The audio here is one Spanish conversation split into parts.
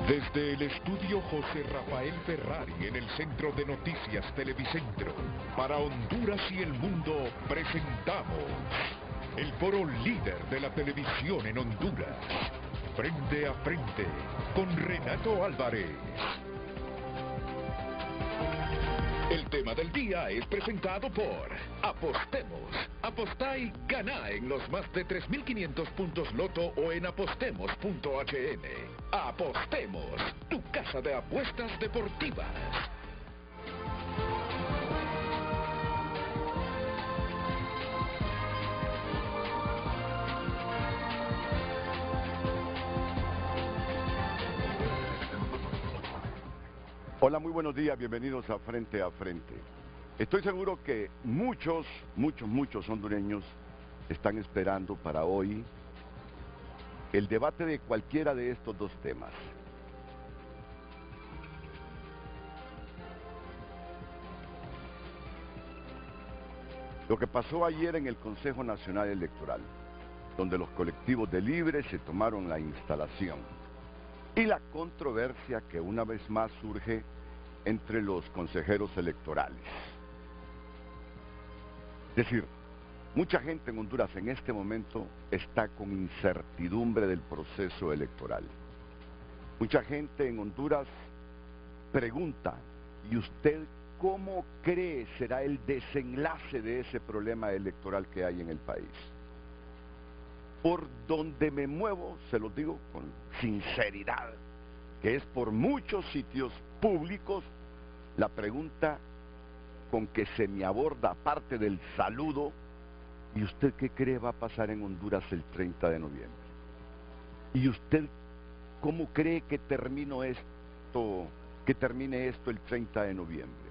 Desde el estudio José Rafael Ferrari en el Centro de Noticias Televicentro, para Honduras y el mundo presentamos el foro líder de la televisión en Honduras. Frente a frente con Renato Álvarez. El tema del día es presentado por Apostemos. Apostá y ganá en los más de 3.500 puntos Loto o en apostemos.hn. Apostemos, tu casa de apuestas deportivas. Hola, muy buenos días, bienvenidos a Frente a Frente. Estoy seguro que muchos hondureños están esperando para hoy el debate de cualquiera de estos dos temas. Lo que pasó ayer en el Consejo Nacional Electoral, donde los colectivos de Libre se tomaron la instalación, y la controversia que una vez más surge entre los consejeros electorales. Es decir, mucha gente en Honduras en este momento está con incertidumbre del proceso electoral. Mucha gente en Honduras pregunta, ¿y usted cómo cree será el desenlace de ese problema electoral que hay en el país? Por donde me muevo, se lo digo con sinceridad, que es por muchos sitios públicos, la pregunta con que se me aborda, aparte del saludo, ¿y usted qué cree va a pasar en Honduras el 30 de noviembre? ¿Y usted cómo cree que termine esto el 30 de noviembre?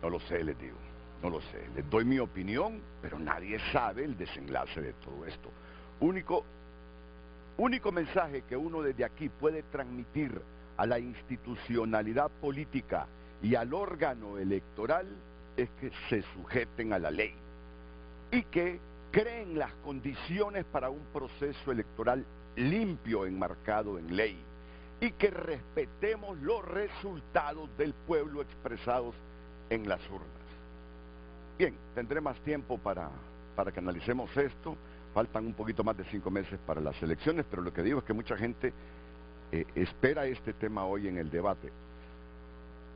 No lo sé, les digo. No lo sé, les doy mi opinión, pero nadie sabe el desenlace de todo esto. Único mensaje que uno desde aquí puede transmitir a la institucionalidad política y al órgano electoral es que se sujeten a la ley y que creen las condiciones para un proceso electoral limpio, enmarcado en ley, y que respetemos los resultados del pueblo expresados en las urnas. Bien, tendré más tiempo para que analicemos esto. Faltan un poquito más de 5 meses para las elecciones, pero lo que digo es que mucha gente espera este tema hoy en el debate.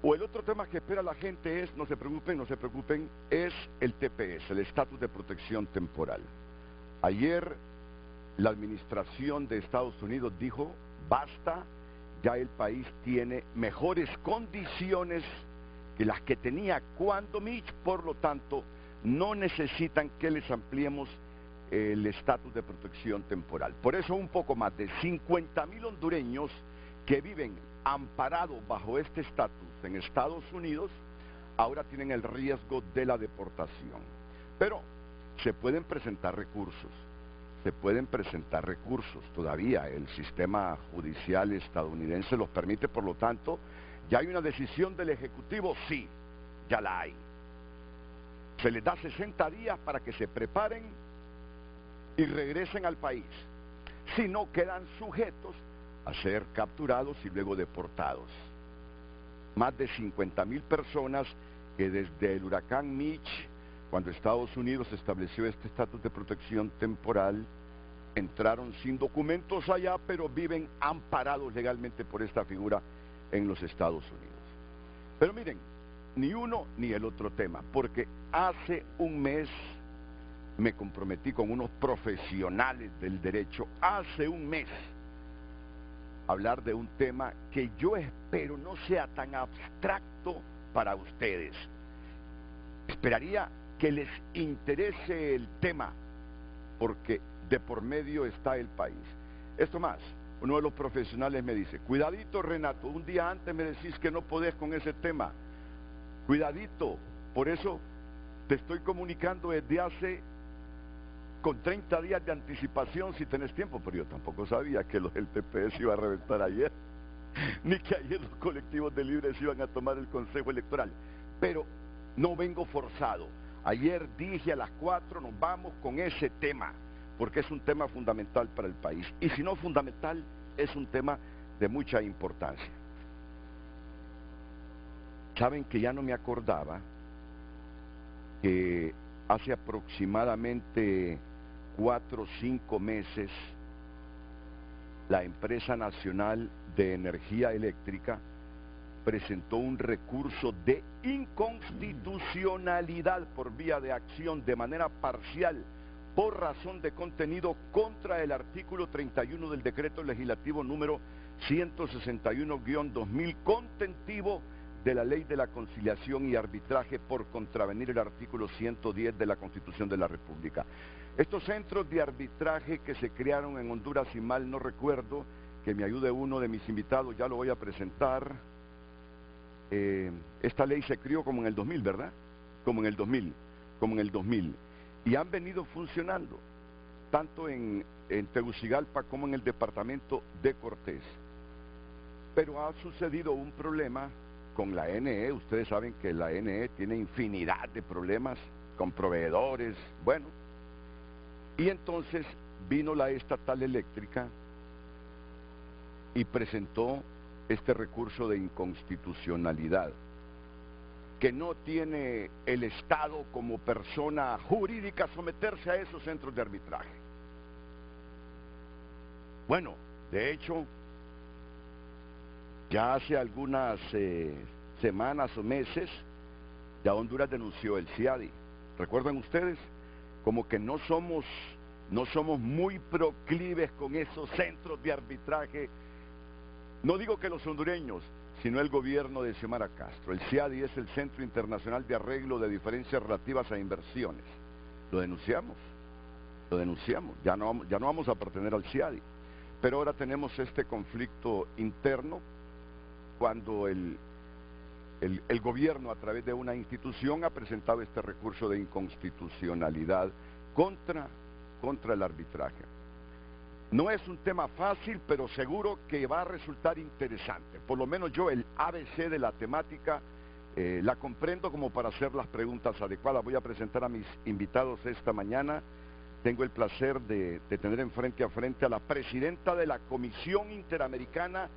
O el otro tema que espera la gente es, no se preocupen, es el TPS, el Estatus de Protección Temporal. Ayer la administración de Estados Unidos dijo, basta, ya el país tiene mejores condiciones que las que tenía cuando Mitch, por lo tanto, no necesitan que les ampliemos el estatus de protección temporal. Por eso un poco más de 50,000 hondureños que viven amparados bajo este estatus en Estados Unidos, ahora tienen el riesgo de la deportación. Pero se pueden presentar recursos, todavía el sistema judicial estadounidense los permite, por lo tanto, ¿ya hay una decisión del Ejecutivo? Sí, ya la hay. Se les da 60 días para que se preparen y regresen al país. Si no, quedan sujetos a ser capturados y luego deportados. Más de 50,000 personas que desde el huracán Mitch, cuando Estados Unidos estableció este estatus de protección temporal, entraron sin documentos allá, pero viven amparados legalmente por esta figura en los Estados Unidos. Pero miren, ni uno ni el otro tema, porque hace un mes me comprometí con unos profesionales del derecho, hace un mes, a hablar de un tema que yo espero no sea tan abstracto para ustedes. Esperaría que les interese el tema, porque de por medio está el país. Esto más, uno de los profesionales me dice, cuidadito Renato, un día antes me decís que no podés con ese tema, cuidadito, por eso te estoy comunicando desde hace, con 30 días de anticipación si tenés tiempo, pero yo tampoco sabía que el TPS iba a reventar ayer, ni que ayer los colectivos de Libres iban a tomar el Consejo Electoral, pero no vengo forzado. Ayer dije a las 4 nos vamos con ese tema, porque es un tema fundamental para el país, y si no fundamental, es un tema de mucha importancia. Saben que ya no me acordaba que hace aproximadamente 4 o 5 meses la empresa nacional de energía eléctrica presentó un recurso de inconstitucionalidad por vía de acción de manera parcial por razón de contenido contra el artículo 31 del decreto legislativo número 161-2000 contentivo de la Ley de la Conciliación y Arbitraje por contravenir el artículo 110 de la Constitución de la República. Estos centros de arbitraje que se crearon en Honduras, si mal no recuerdo, que me ayude uno de mis invitados, ya lo voy a presentar. Esta ley se creó como en el 2000, ¿verdad? Como en el 2000. Y han venido funcionando, tanto en Tegucigalpa como en el departamento de Cortés. Pero ha sucedido un problema con la NE. Ustedes saben que la NE tiene infinidad de problemas con proveedores, bueno. Y entonces vino la estatal eléctrica y presentó este recurso de inconstitucionalidad, que no tiene el Estado como persona jurídica a someterse a esos centros de arbitraje. Bueno, de hecho, ya hace algunas semanas o meses, ya Honduras denunció el CIADI. ¿Recuerdan ustedes? Como que no somos muy proclives con esos centros de arbitraje. No digo que los hondureños, sino el gobierno de Xiomara Castro. El CIADI es el Centro Internacional de Arreglo de Diferencias Relativas a Inversiones. Lo denunciamos, ya no vamos a pertenecer al CIADI. Pero ahora tenemos este conflicto interno cuando el gobierno a través de una institución ha presentado este recurso de inconstitucionalidad contra el arbitraje. No es un tema fácil, pero seguro que va a resultar interesante. Por lo menos yo el ABC de la temática la comprendo como para hacer las preguntas adecuadas. Voy a presentar a mis invitados esta mañana. Tengo el placer de tener frente a frente a la presidenta de la Comisión Interamericana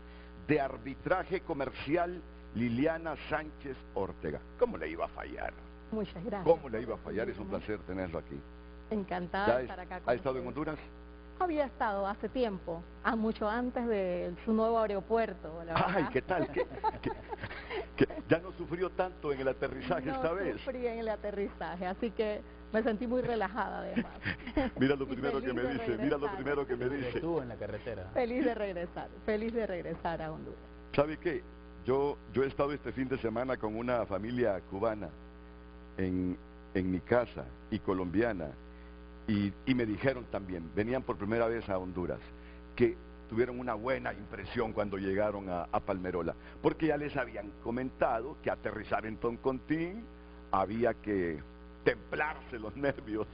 de Arbitraje Comercial, Liliana Sánchez Ortega. ¿Cómo le iba a fallar? Muchas gracias. ¿Cómo le iba a fallar? Es un placer tenerlo aquí. Encantada de estar acá con ¿Ha estado en Honduras? Había estado hace tiempo, mucho antes de su nuevo aeropuerto, la verdad. Ay, ¿qué tal? Ya no sufrió tanto en el aterrizaje esta vez. No sufrí en el aterrizaje, así que me sentí muy relajada además. Mira lo primero que me dice, Estuvo en la carretera. Feliz de regresar a Honduras. ¿Sabe qué? Yo he estado este fin de semana con una familia cubana en mi casa y colombiana. Y me dijeron también, venían por primera vez a Honduras, que tuvieron una buena impresión cuando llegaron a Palmerola, porque ya les habían comentado que aterrizar en Toncontín había que templarse los nervios.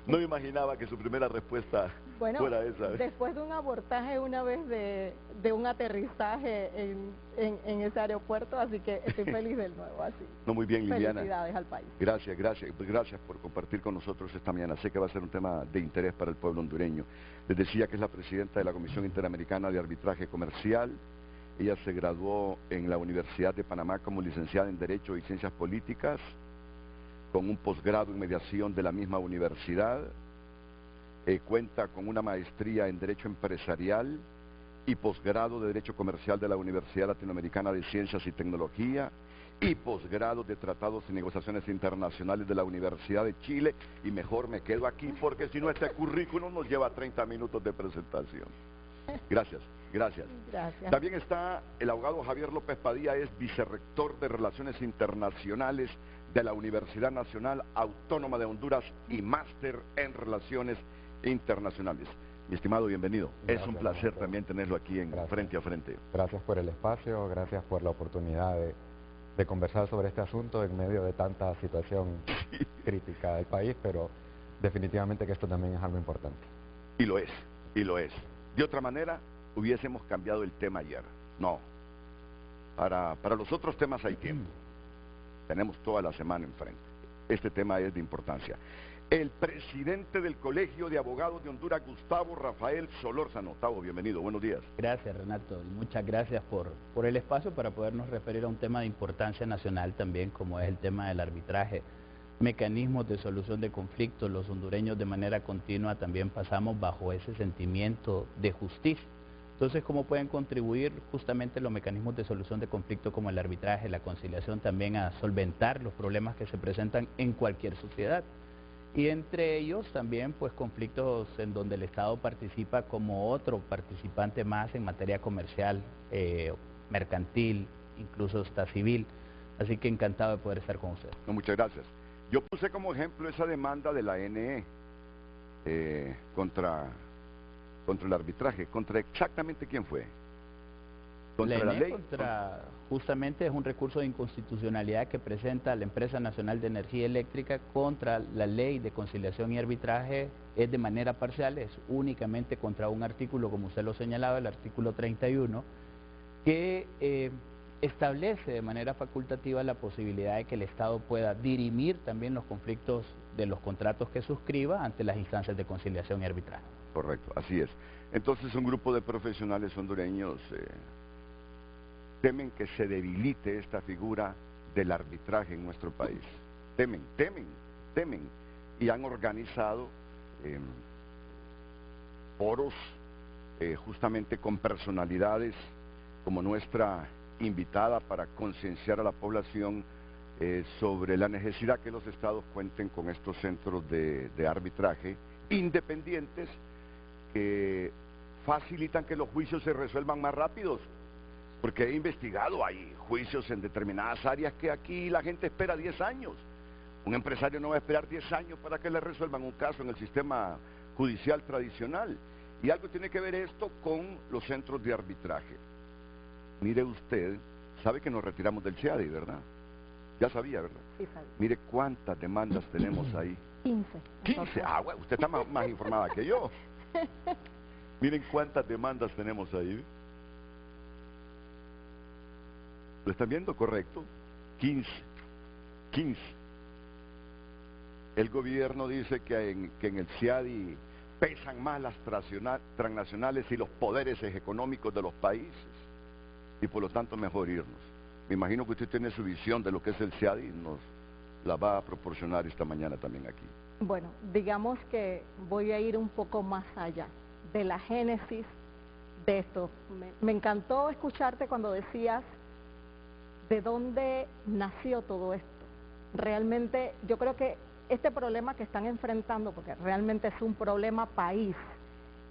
No me imaginaba que su primera respuesta fuera esa. Después de un abordaje una vez de un aterrizaje en ese aeropuerto, así que estoy feliz del nuevo, así. No, muy bien, Liliana. Felicidades al país. Gracias por compartir con nosotros esta mañana. Sé que va a ser un tema de interés para el pueblo hondureño. Les decía que es la presidenta de la Comisión Interamericana de Arbitraje Comercial. Ella se graduó en la Universidad de Panamá como licenciada en Derecho y Ciencias Políticas, con un posgrado en mediación de la misma universidad. Cuenta con una maestría en Derecho Empresarial y posgrado de Derecho Comercial de la Universidad Latinoamericana de Ciencias y Tecnología y posgrado de Tratados y Negociaciones Internacionales de la Universidad de Chile. Y mejor me quedo aquí porque si no este currículum nos lleva 30 minutos de presentación. Gracias. También está el abogado Javier López Padilla, es vicerrector de Relaciones Internacionales de la Universidad Nacional Autónoma de Honduras y máster en Relaciones Internacionales. Mi estimado, bienvenido. Gracias, es un placer también tenerlo aquí frente a frente. Gracias por el espacio, gracias por la oportunidad de conversar sobre este asunto en medio de tanta situación crítica del país, pero definitivamente que esto también es algo importante. Y lo es. De otra manera, hubiésemos cambiado el tema ayer. No. Para los otros temas hay tiempo. Tenemos toda la semana enfrente. Este tema es de importancia. el presidente del Colegio de Abogados de Honduras, Gustavo Rafael Solórzano. Gustavo, bienvenido, buenos días. Gracias, Renato, y muchas gracias por el espacio para podernos referir a un tema de importancia nacional también, como es el tema del arbitraje, mecanismos de solución de conflictos. Los hondureños de manera continua también pasamos bajo ese sentimiento de justicia. Entonces, ¿cómo pueden contribuir justamente los mecanismos de solución de conflicto como el arbitraje, la conciliación, también a solventar los problemas que se presentan en cualquier sociedad? Y entre ellos también pues conflictos en donde el Estado participa como otro participante más en materia comercial, mercantil, incluso hasta civil. Así que encantado de poder estar con ustedes. No, muchas gracias. Yo puse como ejemplo esa demanda de la ANE contra el arbitraje. ¿Contra exactamente quién fue? ¿Contra la ley? Justamente es un recurso de inconstitucionalidad que presenta la Empresa Nacional de Energía Eléctrica contra la ley de conciliación y arbitraje. Es de manera parcial, es únicamente contra un artículo, como usted lo señalaba, el artículo 31, que establece de manera facultativa la posibilidad de que el Estado pueda dirimir también los conflictos de los contratos que suscriba ante las instancias de conciliación y arbitraje. Correcto, así es. Entonces un grupo de profesionales hondureños temen que se debilite esta figura del arbitraje en nuestro país. Temen. Y han organizado foros justamente con personalidades como nuestra invitada para concienciar a la población sobre la necesidad que los estados cuenten con estos centros de arbitraje independientes que facilitan que los juicios se resuelvan más rápidos. Porque he investigado, hay juicios en determinadas áreas que aquí la gente espera 10 años. Un empresario no va a esperar 10 años para que le resuelvan un caso en el sistema judicial tradicional. Y algo tiene que ver esto con los centros de arbitraje. Mire usted, sabe que nos retiramos del CIADI, ¿verdad? Ya sabía, ¿verdad? Sí, sabía. Mire cuántas demandas tenemos ahí. 15. 15, bueno, usted está más informada que yo. Miren cuántas demandas tenemos ahí. ¿Lo están viendo? Correcto. 15. El gobierno dice que en el CIADI pesan más las transnacionales y los poderes económicos de los países. Y por lo tanto mejor irnos. Me imagino que usted tiene su visión de lo que es el CIADI y nos la va a proporcionar esta mañana también aquí. Bueno, digamos que voy a ir un poco más allá de la génesis de esto. Me encantó escucharte cuando decías de dónde nació todo esto. Realmente yo creo que este problema que están enfrentando, porque realmente es un problema país,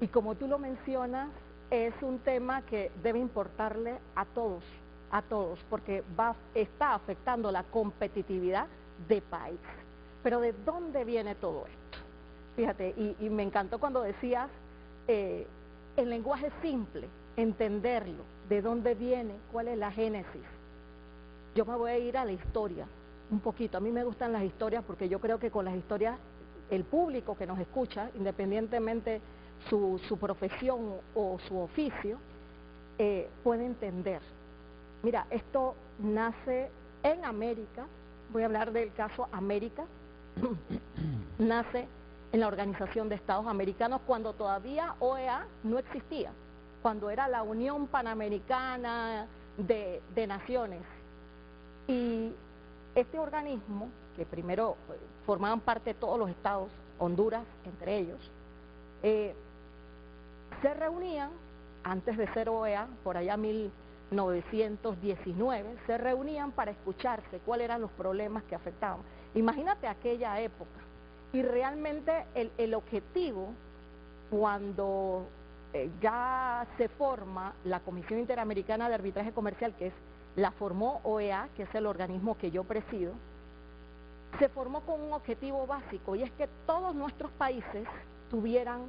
y como tú lo mencionas, es un tema que debe importarle a todos, porque está afectando la competitividad de país. Pero ¿de dónde viene todo esto? Fíjate, y me encantó cuando decías en lenguaje simple, entenderlo, de dónde viene, cuál es la génesis. Yo me voy a ir a la historia un poquito. A mí me gustan las historias porque yo creo que con las historias el público que nos escucha, independientemente su profesión o su oficio, puede entender. Mira, esto nace en América, voy a hablar del caso América, nace en la Organización de Estados Americanos cuando todavía OEA no existía, cuando era la Unión Panamericana de Naciones. Y este organismo, que primero formaban parte todos los estados, Honduras entre ellos, se reunían, antes de ser OEA, por allá 1919, se reunían para escucharse cuáles eran los problemas que afectaban. Imagínate aquella época. Y realmente el objetivo, cuando ya se forma la Comisión Interamericana de Arbitraje Comercial, que la formó OEA, que es el organismo que yo presido, se formó con un objetivo básico, y es que todos nuestros países tuvieran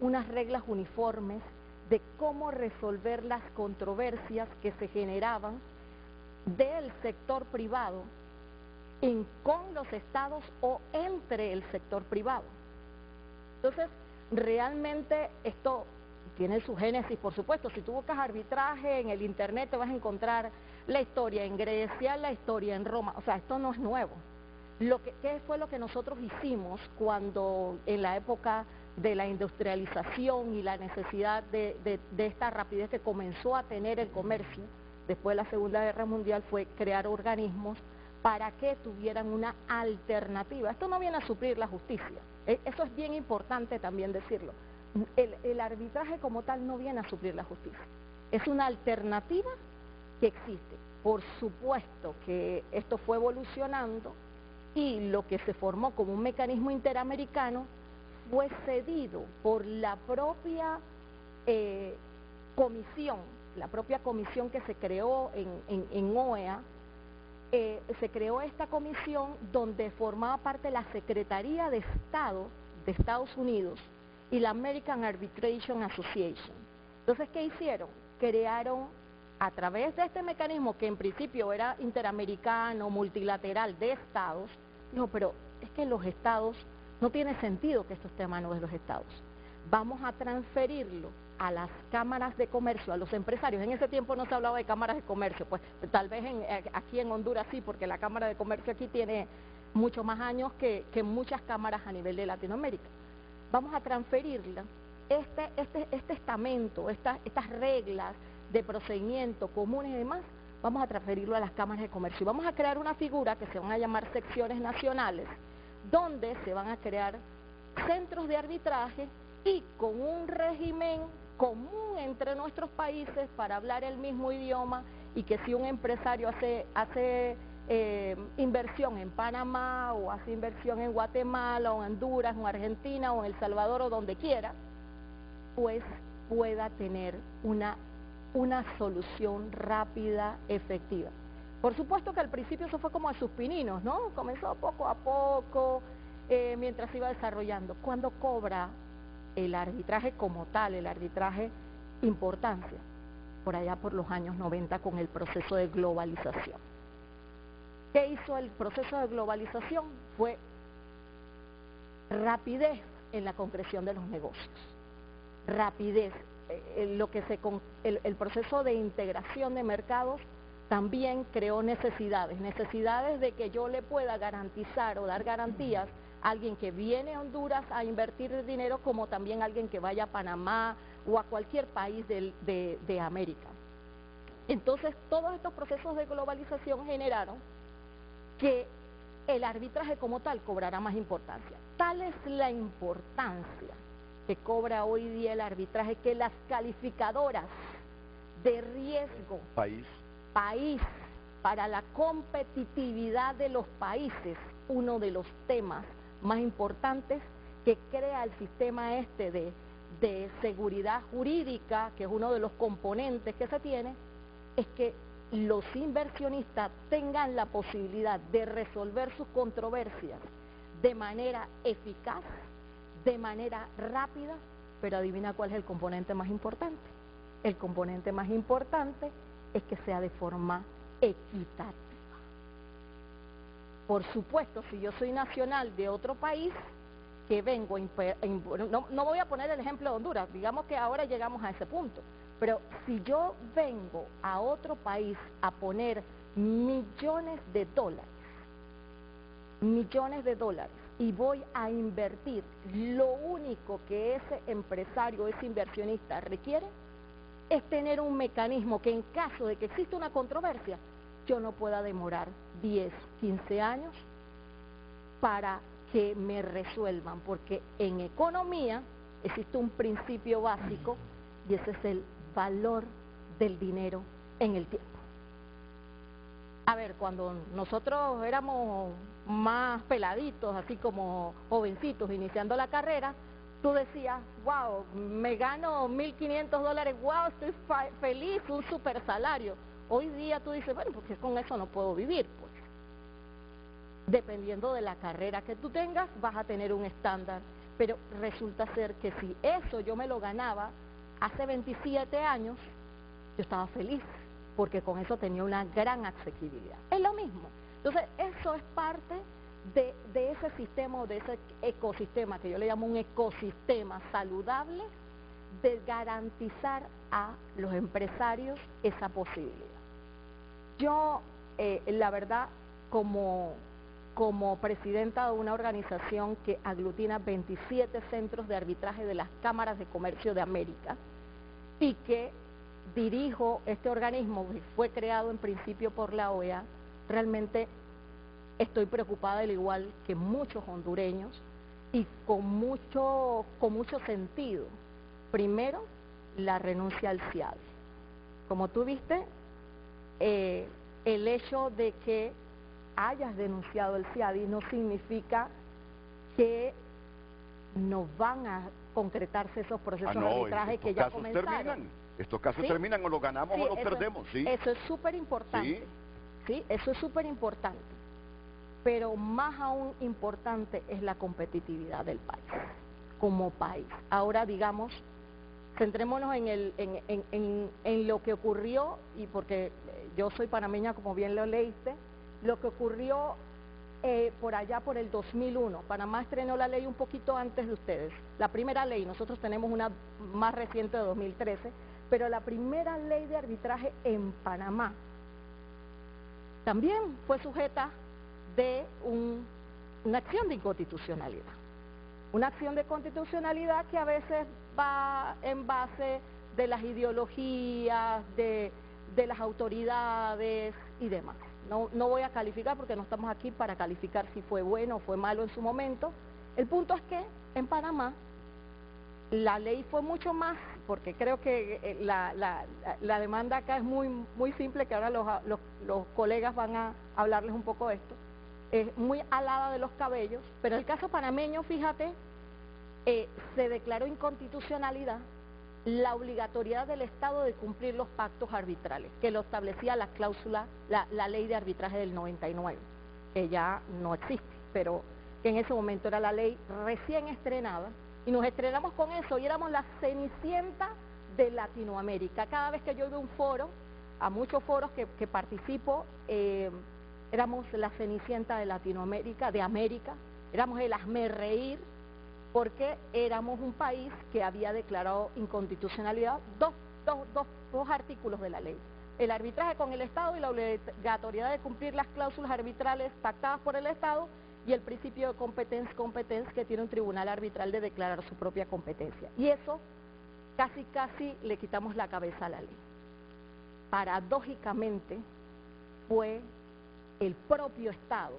unas reglas uniformes de cómo resolver las controversias que se generaban del sector privado con los estados o entre el sector privado. Entonces, realmente esto tiene su génesis, por supuesto. Si tú buscas arbitraje en el internet te vas a encontrar la historia en Grecia, la historia en Roma. O sea, esto no es nuevo. ¿Qué fue lo que nosotros hicimos cuando en la época de la industrialización y la necesidad de esta rapidez que comenzó a tener el comercio después de la Segunda Guerra Mundial? Fue crear organismos para que tuvieran una alternativa. Esto no viene a suplir la justicia, eso es bien importante también decirlo. El arbitraje como tal no viene a suplir la justicia, es una alternativa que existe. Por supuesto que esto fue evolucionando y lo que se formó como un mecanismo interamericano fue cedido por la propia comisión que se creó en OEA. Se creó esta comisión donde formaba parte la Secretaría de Estado de Estados Unidos y la American Arbitration Association. Entonces, ¿qué hicieron? Crearon, a través de este mecanismo que en principio era interamericano, multilateral de estados, no, pero es que los estados, no tiene sentido que esto esté a manos de los estados. Vamos a transferirlo a las cámaras de comercio, a los empresarios. En ese tiempo no se hablaba de cámaras de comercio, pues tal vez aquí en Honduras sí, porque la Cámara de Comercio aquí tiene mucho más años que muchas cámaras a nivel de Latinoamérica. Vamos a transferirla, este estamento, estas reglas de procedimiento comunes y demás, vamos a transferirlo a las cámaras de comercio. Y vamos a crear una figura que se van a llamar secciones nacionales, donde se van a crear centros de arbitraje y con un régimen común entre nuestros países para hablar el mismo idioma, y que si un empresario hace inversión en Panamá o hace inversión en Guatemala o en Honduras o en Argentina o en El Salvador o donde quiera, pues pueda tener una solución rápida, efectiva. Por supuesto que al principio eso fue como a sus pininos, ¿no? Comenzó poco a poco, mientras se iba desarrollando. ¿Cuándo cobra el arbitraje como tal, el arbitraje, importancia? Por allá por los años 90 con el proceso de globalización. ¿Qué hizo el proceso de globalización? Fue rapidez en la concreción de los negocios, rapidez. El proceso de integración de mercados también creó necesidades de que yo le pueda garantizar o dar garantías a alguien que viene a Honduras a invertir dinero, como también alguien que vaya a Panamá o a cualquier país de América. Entonces, todos estos procesos de globalización generaron que el arbitraje como tal cobrará más importancia. Tal es la importancia que cobra hoy día el arbitraje, que las calificadoras de riesgo país para la competitividad de los países, uno de los temas más importantes que crea el sistema de seguridad jurídica, que es uno de los componentes que se tiene, es que los inversionistas tengan la posibilidad de resolver sus controversias de manera eficaz, de manera rápida. Pero adivina cuál es el componente más importante. El componente más importante es que sea de forma equitativa. Por supuesto, si yo soy nacional de otro país, que vengo, no voy a poner el ejemplo de Honduras, digamos que ahora llegamos a ese punto, pero si yo vengo a otro país a poner millones de dólares, y voy a invertir, lo único que ese empresario, ese inversionista requiere es tener un mecanismo que en caso de que exista una controversia, yo no pueda demorar 10, 15 años para que me resuelvan, porque en economía existe un principio básico y ese es el valor del dinero en el tiempo. A ver, cuando nosotros éramos más peladitos, así como jovencitos, iniciando la carrera, tú decías, wow, me gano $1.500, wow, estoy feliz, un super salario. Hoy día tú dices, bueno, porque con eso no puedo vivir, pues. Dependiendo de la carrera que tú tengas, vas a tener un estándar, pero resulta ser que si eso yo me lo ganaba hace 27 años, yo estaba feliz, porque con eso tenía una gran asequibilidad. Es lo mismo. Entonces, eso es parte de ese sistema, o de ese ecosistema, que yo le llamo un ecosistema saludable, de garantizar a los empresarios esa posibilidad. Yo, la verdad, como como presidenta de una organización que aglutina 27 centros de arbitraje de las cámaras de comercio de América y que dirijo este organismo que fue creado en principio por la OEA, realmente estoy preocupada al igual que muchos hondureños y con mucho sentido. Primero, la renuncia al CIADI. Como tú viste, el hecho de que hayas denunciado el CIADI no significa que no van a concretarse esos procesos de arbitraje que ya comenzaron. Estos casos terminan, o los ganamos o los perdemos. Sí. Eso es súper importante. Sí, eso es súper importante. Pero más aún importante es la competitividad del país, como país. Ahora, digamos, centrémonos en lo que ocurrió, y porque yo soy panameña, como bien lo leíste, lo que ocurrió por allá por el 2001. Panamá estrenó la ley un poquito antes de ustedes. La primera ley, nosotros tenemos una más reciente de 2013, pero la primera ley de arbitraje en Panamá también fue sujeta de una acción de inconstitucionalidad. Una acción de constitucionalidad que a veces va en base de las ideologías, de las autoridades y demás. No voy a calificar porque no estamos aquí para calificar si fue bueno o fue malo en su momento. El punto es que en Panamá la ley fue mucho más, porque creo que la demanda acá es muy simple, que ahora los colegas van a hablarles un poco de esto. Es muy alada de los cabellos, pero en el caso panameño, fíjate, se declaró inconstitucionalidad la obligatoriedad del Estado de cumplir los pactos arbitrales, que lo establecía la cláusula, la ley de arbitraje del 99, que ya no existe, pero que en ese momento era la ley recién estrenada, y nos estrenamos con eso, y éramos la cenicienta de Latinoamérica. Cada vez que yo iba a un foro, a muchos foros que participo, éramos la cenicienta de Latinoamérica, de América, éramos el hazmerreír, porque éramos un país que había declarado inconstitucionalidad dos artículos de la ley: el arbitraje con el Estado y la obligatoriedad de cumplir las cláusulas arbitrales pactadas por el Estado, y el principio de competencia que tiene un tribunal arbitral de declarar su propia competencia. Y eso casi le quitamos la cabeza a la ley. Paradójicamente fue el propio Estado,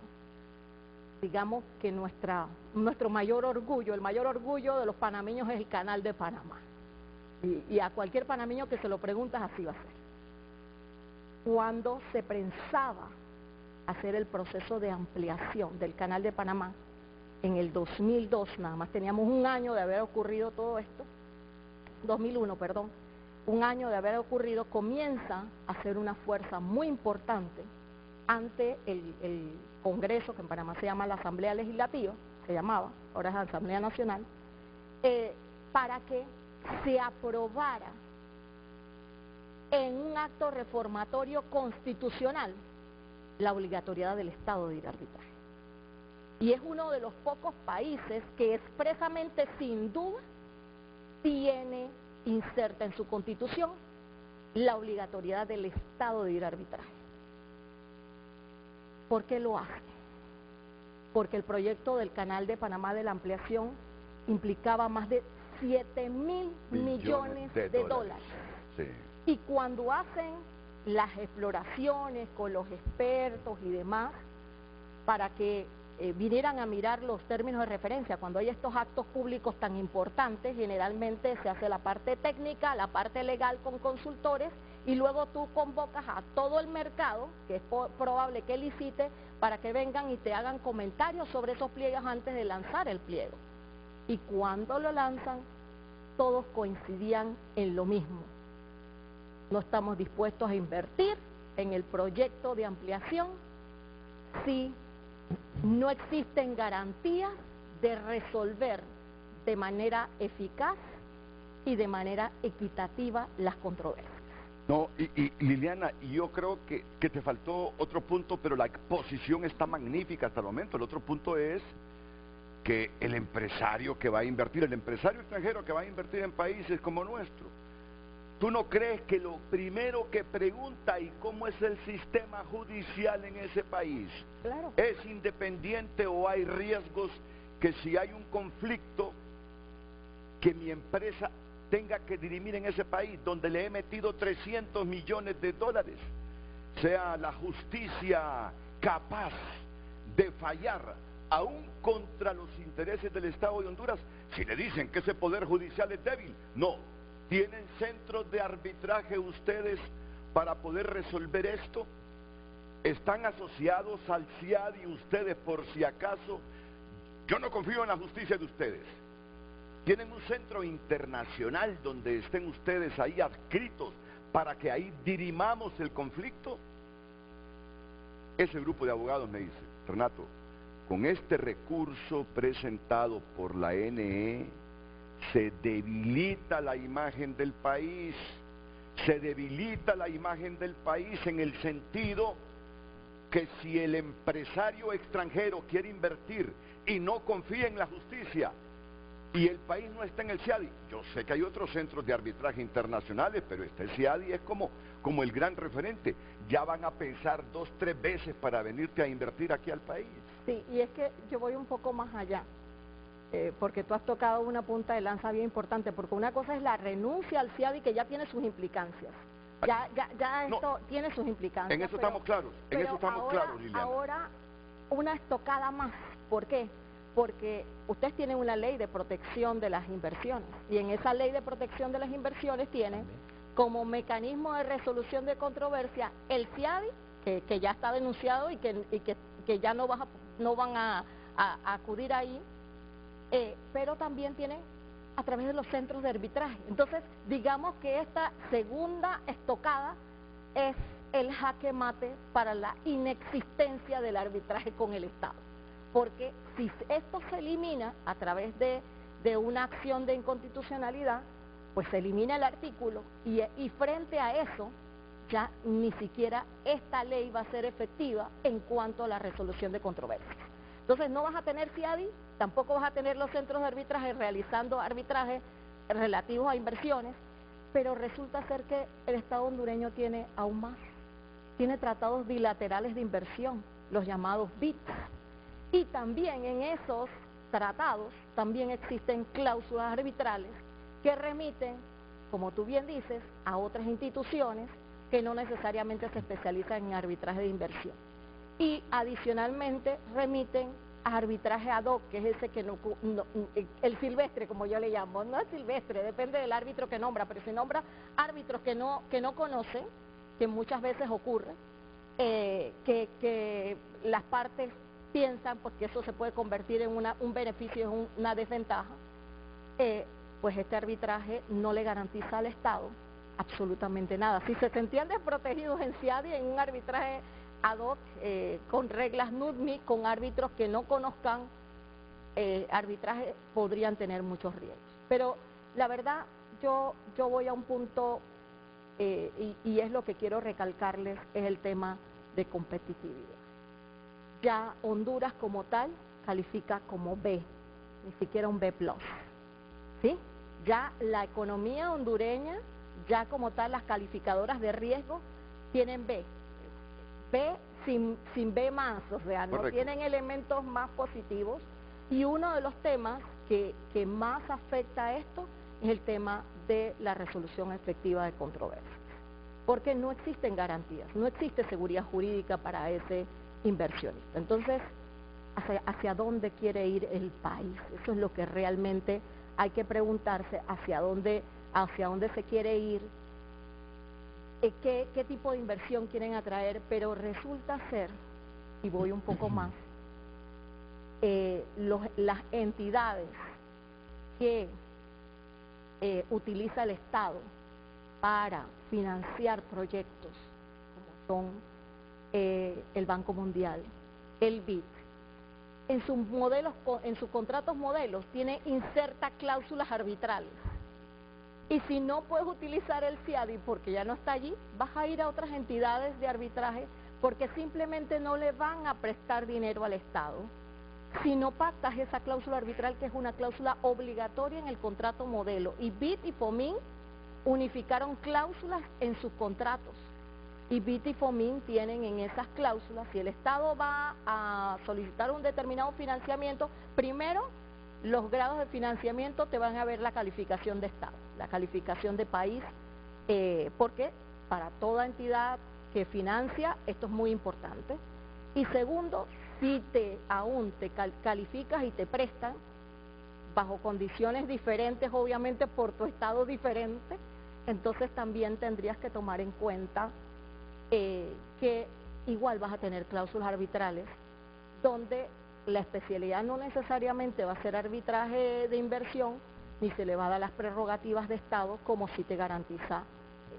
digamos que nuestro mayor orgullo, el mayor orgullo de los panameños es el Canal de Panamá. Y a cualquier panameño que se lo preguntas, así va a ser. Cuando se pensaba hacer el proceso de ampliación del Canal de Panamá, en el 2002, nada más teníamos un año de haber ocurrido todo esto, 2001, perdón, un año de haber ocurrido, comienza a ser una fuerza muy importante ante el Congreso, que en Panamá se llama la Asamblea Legislativa, se llamaba, ahora es la Asamblea Nacional, para que se aprobara en un acto reformatorio constitucional la obligatoriedad del Estado de ir a arbitraje. Y es uno de los pocos países que expresamente, sin duda, tiene inserta en su Constitución la obligatoriedad del Estado de ir a arbitraje. ¿Por qué lo hace? Porque el proyecto del Canal de Panamá de la ampliación implicaba más de 7.000 millones de dólares. Sí. Y cuando hacen las exploraciones con los expertos y demás, para que vinieran a mirar los términos de referencia, cuando hay estos actos públicos tan importantes, generalmente se hace la parte técnica, la parte legal con consultores, y luego tú convocas a todo el mercado, que es probable que licite, para que vengan y te hagan comentarios sobre esos pliegos antes de lanzar el pliego. Y cuando lo lanzan, todos coincidían en lo mismo: no estamos dispuestos a invertir en el proyecto de ampliación si no existen garantías de resolver de manera eficaz y de manera equitativa las controversias. No, y Liliana, yo creo que te faltó otro punto, pero la exposición está magnífica hasta el momento. El otro punto es que el empresario que va a invertir, el empresario extranjero que va a invertir en países como nuestro, ¿Tú no crees que lo primero que pregunta y cómo es el sistema judicial en ese país? Claro. ¿Es independiente o hay riesgos que si hay un conflicto que mi empresa tenga que dirimir en ese país donde le he metido 300 millones de dólares, sea la justicia capaz de fallar aún contra los intereses del Estado de Honduras? Si le dicen que ese poder judicial es débil, no. ¿Tienen centros de arbitraje ustedes para poder resolver esto? ¿Están asociados al CIADI ustedes por si acaso? Yo no confío en la justicia de ustedes. ¿Tienen un centro internacional donde estén ustedes ahí adscritos para que ahí dirimamos el conflicto? Ese grupo de abogados me dice, Renato, con este recurso presentado por la NE, se debilita la imagen del país, se debilita la imagen del país en el sentido que si el empresario extranjero quiere invertir y no confía en la justicia y el país no está en el CIADI, yo sé que hay otros centros de arbitraje internacionales, pero este CIADI es como el gran referente, ya van a pensar 2, 3 veces para venirte a invertir aquí al país. Sí, y es que yo voy un poco más allá. Porque tú has tocado una punta de lanza bien importante, porque una cosa es la renuncia al CIADI, que ya tiene sus implicancias. Ya esto no, tiene sus implicancias. En eso estamos claros, en eso estamos claros, Liliana. Ahora, una estocada más. ¿Por qué? Porque ustedes tienen una ley de protección de las inversiones, y en esa ley de protección de las inversiones tienen como mecanismo de resolución de controversia el CIADI, que ya está denunciado y que ya no van a acudir ahí. Pero también tienen a través de los centros de arbitraje. Entonces, digamos que esta segunda estocada es el jaque mate para la inexistencia del arbitraje con el Estado. Porque si esto se elimina a través de una acción de inconstitucionalidad, pues se elimina el artículo y frente a eso, ya ni siquiera esta ley va a ser efectiva en cuanto a la resolución de controversias. Entonces no vas a tener CIADI, tampoco vas a tener los centros de arbitraje realizando arbitrajes relativos a inversiones, pero resulta ser que el Estado hondureño tiene aún más. Tiene tratados bilaterales de inversión, los llamados BIT. Y también en esos tratados también existen cláusulas arbitrales que remiten, como tú bien dices, a otras instituciones que no necesariamente se especializan en arbitraje de inversión. Y adicionalmente remiten a arbitraje ad hoc, que es ese que el silvestre, como yo le llamo, no es silvestre, depende del árbitro que nombra, pero si nombra árbitros que no conocen, que muchas veces ocurre, que las partes piensan porque eso se puede convertir en un beneficio, en una desventaja, pues este arbitraje no le garantiza al Estado absolutamente nada. Si se sentían desprotegidos en CIADI en un arbitraje ad hoc, con reglas NUDMI, con árbitros que no conozcan arbitraje, podrían tener muchos riesgos. Pero la verdad, yo voy a un punto, y es lo que quiero recalcarles, es el tema de competitividad. Ya Honduras como tal califica como B, ni siquiera un B+, ¿sí? Ya la economía hondureña, ya como tal las calificadoras de riesgo tienen B sin B más, o sea, no Correcto. tienen elementos más positivos, y uno de los temas que más afecta a esto es el tema de la resolución efectiva de controversias, porque no existen garantías, no existe seguridad jurídica para ese inversionista. Entonces, ¿hacia dónde quiere ir el país? Eso es lo que realmente hay que preguntarse, hacia dónde se quiere ir, qué tipo de inversión quieren atraer, pero resulta ser, y voy un poco más, las entidades que utiliza el Estado para financiar proyectos, como son el Banco Mundial, el BID, en sus contratos modelos inserta cláusulas arbitrales. Y si no puedes utilizar el CIADI porque ya no está allí, vas a ir a otras entidades de arbitraje porque simplemente no le van a prestar dinero al Estado si no pactas esa cláusula arbitral, que es una cláusula obligatoria en el contrato modelo. Y BID y POMIN unificaron cláusulas en sus contratos. Y BIT y FOMIN tienen en esas cláusulas, si el Estado va a solicitar un determinado financiamiento, primero los grados de financiamiento te van a ver la calificación de Estado, la calificación de país, porque para toda entidad que financia esto es muy importante. Y segundo, si aún te calificas y te prestan bajo condiciones diferentes, obviamente por tu estado diferente, entonces también tendrías que tomar en cuenta que igual vas a tener cláusulas arbitrales, donde la especialidad no necesariamente va a ser arbitraje de inversión, ni se le va a dar las prerrogativas de Estado como si te garantiza.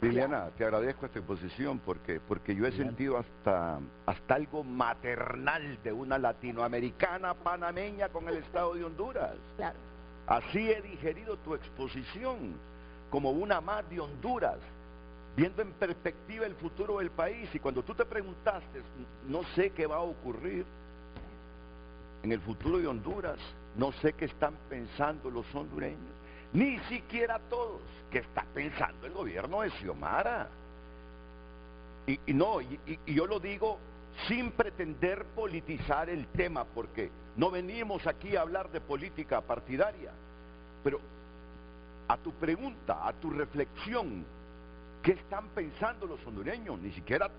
Liliana, te agradezco esta exposición porque yo he sentido hasta algo maternal de una latinoamericana panameña con el Estado de Honduras. Claro. Así he digerido tu exposición, como una más de Honduras, viendo en perspectiva el futuro del país. Y cuando tú te preguntaste, no sé qué va a ocurrir en el futuro de Honduras, no sé qué están pensando los hondureños, ni siquiera todos, qué está pensando el gobierno de Xiomara. Y yo lo digo sin pretender politizar el tema, porque no venimos aquí a hablar de política partidaria, pero a tu pregunta, a tu reflexión, ¿qué están pensando los hondureños? Ni siquiera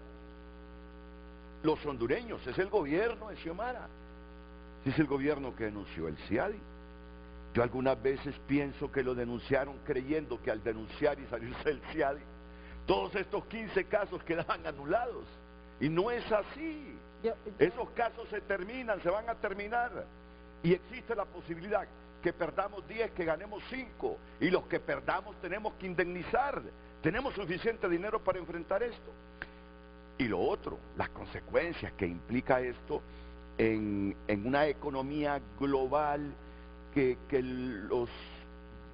los hondureños, es el gobierno de Xiomara, es el gobierno que denunció el CIADI. Yo algunas veces pienso que lo denunciaron creyendo que al denunciar y salirse del CIADI, todos estos 15 casos quedaban anulados, y no es así. Esos casos se terminan, se van a terminar, y existe la posibilidad que perdamos 10, que ganemos 5, y los que perdamos tenemos que indemnizar. Tenemos suficiente dinero para enfrentar esto. Y lo otro, las consecuencias que implica esto en una economía global, que los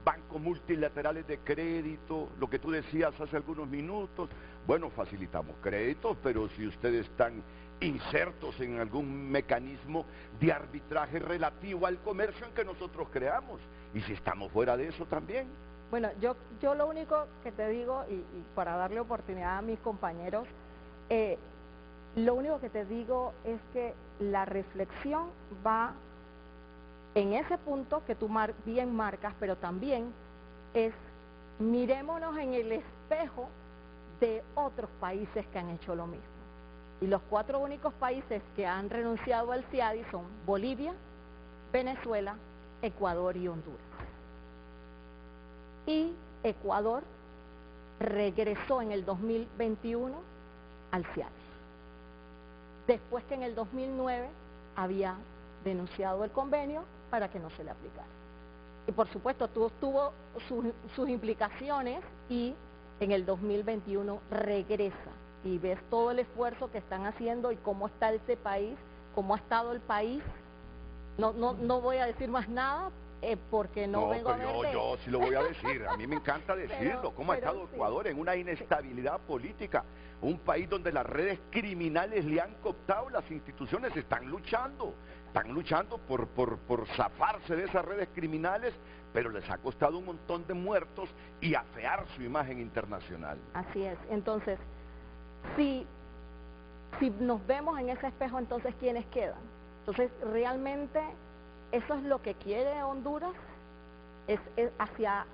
bancos multilaterales de crédito, lo que tú decías hace algunos minutos, bueno, facilitamos créditos, pero si ustedes están insertos en algún mecanismo de arbitraje relativo al comercio en que nosotros creamos, y si estamos fuera de eso también. Bueno, yo lo único que te digo, y para darle oportunidad a mis compañeros, lo único que te digo es que la reflexión va en ese punto que tú bien marcas, pero también es mirémonos en el espejo de otros países que han hecho lo mismo. Y los 4 únicos países que han renunciado al CIADI son Bolivia, Venezuela, Ecuador y Honduras. Y Ecuador regresó en el 2021 al CIADI, después que en el 2009 había denunciado el convenio para que no se le aplicara. Y por supuesto tuvo sus implicaciones, y en el 2021 regresa, y ves todo el esfuerzo que están haciendo y cómo está ese país, cómo ha estado el país. No voy a decir más nada, porque no vengo a ver yo sí lo voy a decir, a mí me encanta decirlo, cómo ha estado Ecuador en una inestabilidad política, un país donde las redes criminales le han cooptado las instituciones. Están luchando por zafarse de esas redes criminales, pero les ha costado un montón de muertos y afear su imagen internacional. Así es. Entonces, si nos vemos en ese espejo, entonces ¿quiénes quedan? Entonces, realmente eso es lo que quiere Honduras, hacia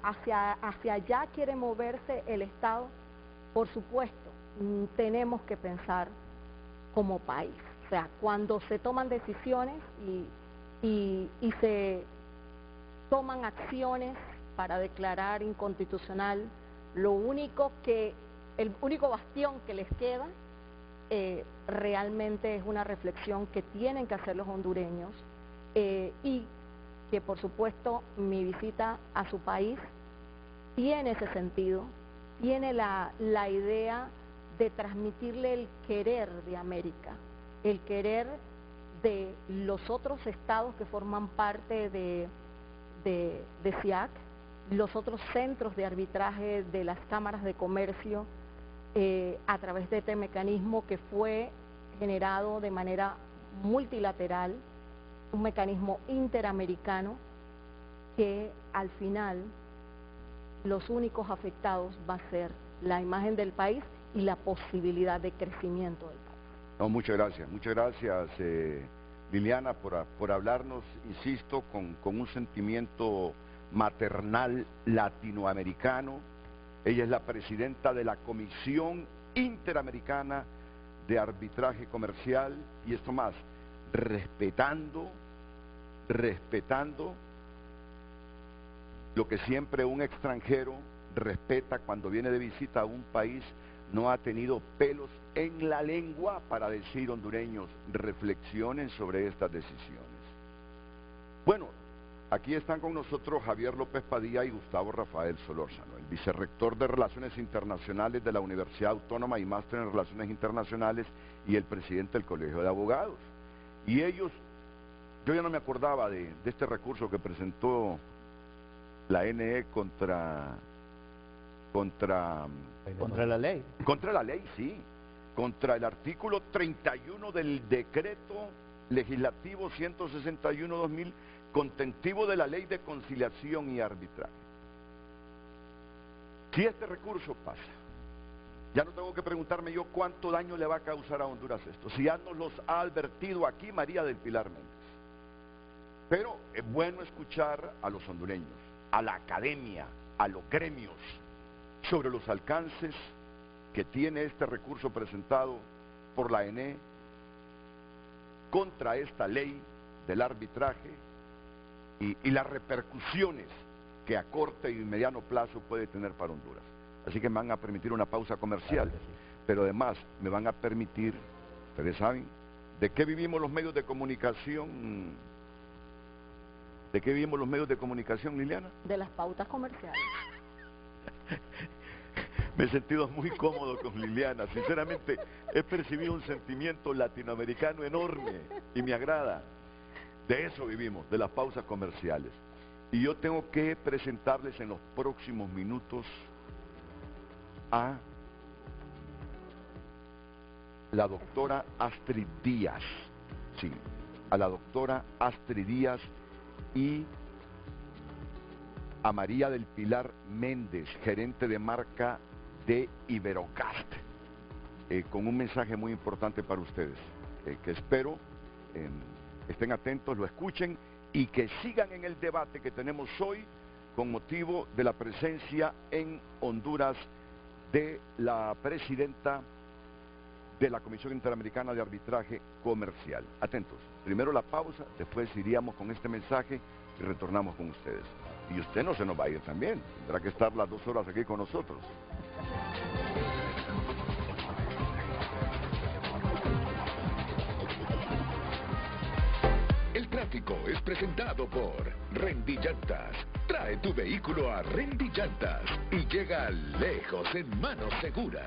allá quiere moverse el Estado. Por supuesto, tenemos que pensar como país. O sea, cuando se toman decisiones y se toman acciones para declarar inconstitucional, el único bastión que les queda realmente es una reflexión que tienen que hacer los hondureños, y que por supuesto mi visita a su país tiene ese sentido, tiene la idea de transmitirle el querer de América, el querer de los otros estados que forman parte de CIAC, los otros centros de arbitraje de las cámaras de comercio, a través de este mecanismo que fue generado de manera multilateral, un mecanismo interamericano que al final los únicos afectados va a ser la imagen del país y la posibilidad de crecimiento del país. No, muchas gracias Liliana por hablarnos, insisto, con un sentimiento maternal latinoamericano. Ella es la presidenta de la Comisión Interamericana de Arbitraje Comercial, y esto más, respetando lo que siempre un extranjero respeta cuando viene de visita a un país. No ha tenido pelos en la lengua para decir: hondureños, reflexionen sobre estas decisiones. Bueno, aquí están con nosotros Javier López Padilla y Gustavo Rafael Solórzano, el vicerrector de Relaciones Internacionales de la Universidad Autónoma y máster en Relaciones Internacionales, y el presidente del Colegio de Abogados. Y ellos, yo ya no me acordaba de este recurso que presentó la NE contra la ley. Contra la ley, sí. Contra el artículo 31 del decreto legislativo 161/2000, contentivo de la ley de conciliación y arbitraje. Si este recurso pasa, ya no tengo que preguntarme yo cuánto daño le va a causar a Honduras esto, si ya nos los ha advertido aquí María del Pilar Méndez. Pero es bueno escuchar a los hondureños, a la academia, a los gremios, sobre los alcances que tiene este recurso presentado por la ENE contra esta ley del arbitraje y las repercusiones que a corto y mediano plazo puede tener para Honduras. Así que me van a permitir una pausa comercial, pero además me van a permitir, ustedes saben, ¿de qué vivimos los medios de comunicación? ¿De qué vivimos los medios de comunicación, Liliana? De las pautas comerciales. Me he sentido muy cómodo con Liliana, sinceramente he percibido un sentimiento latinoamericano enorme y me agrada. De eso vivimos, de las pausas comerciales. Y yo tengo que presentarles en los próximos minutos a la doctora Astrid Díaz, sí, a la doctora Astrid Díaz y a María del Pilar Méndez, gerente de marca de Iberocast, con un mensaje muy importante para ustedes, que espero estén atentos, lo escuchen y que sigan en el debate que tenemos hoy con motivo de la presencia en Honduras de la presidenta de la Comisión Interamericana de Arbitraje Comercial. Atentos, primero la pausa, después iríamos con este mensaje y retornamos con ustedes. Y usted no se nos va a ir también, tendrá que estar las 2 horas aquí con nosotros. El tráfico es presentado por Rendy Llantas. Trae tu vehículo a Rendy Llantas y llega lejos en manos seguras.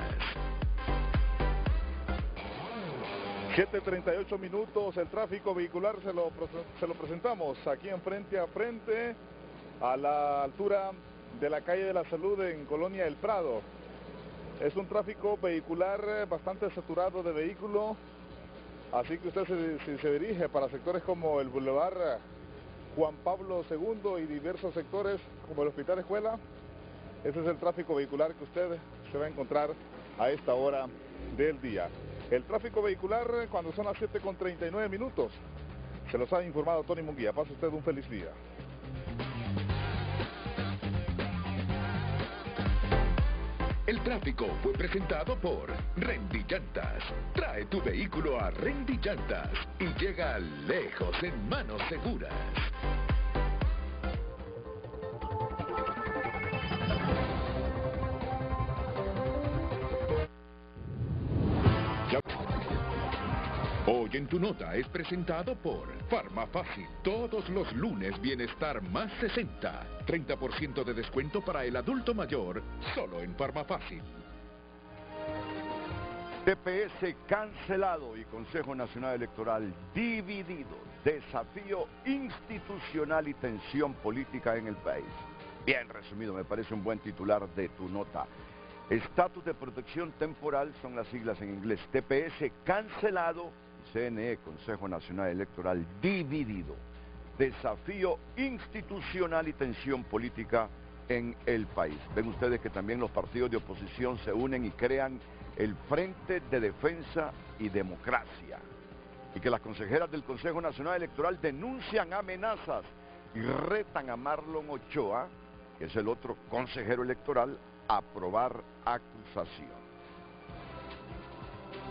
7:38 minutos, el tráfico vehicular se lo presentamos aquí en frente a frente, a la altura de la calle de la Salud en Colonia El Prado. Es un tráfico vehicular bastante saturado de vehículos, así que usted si se dirige para sectores como el Boulevard Juan Pablo II y diversos sectores como el Hospital Escuela, ese es el tráfico vehicular que usted se va a encontrar a esta hora del día. El tráfico vehicular cuando son las 7:39 minutos, se los ha informado Tony Munguía. Pase usted un feliz día. El tráfico fue presentado por Rendy Llantas. Trae tu vehículo a Rendy Llantas y llega lejos en manos seguras. Hoy en tu nota es presentado por Farmafácil. Todos los lunes Bienestar más 60. 30% de descuento para el adulto mayor, solo en Farmafácil. TPS cancelado y Consejo Nacional Electoral dividido. Desafío institucional y tensión política en el país. Bien resumido, me parece un buen titular de tu nota. Estatus de protección temporal son las siglas en inglés. TPS cancelado, CNE, Consejo Nacional Electoral dividido. Desafío institucional y tensión política en el país. Ven ustedes que también los partidos de oposición se unen y crean el Frente de Defensa y Democracia. Y que las consejeras del Consejo Nacional Electoral denuncian amenazas y retan a Marlon Ochoa, que es el otro consejero electoral, a aprobar acusación.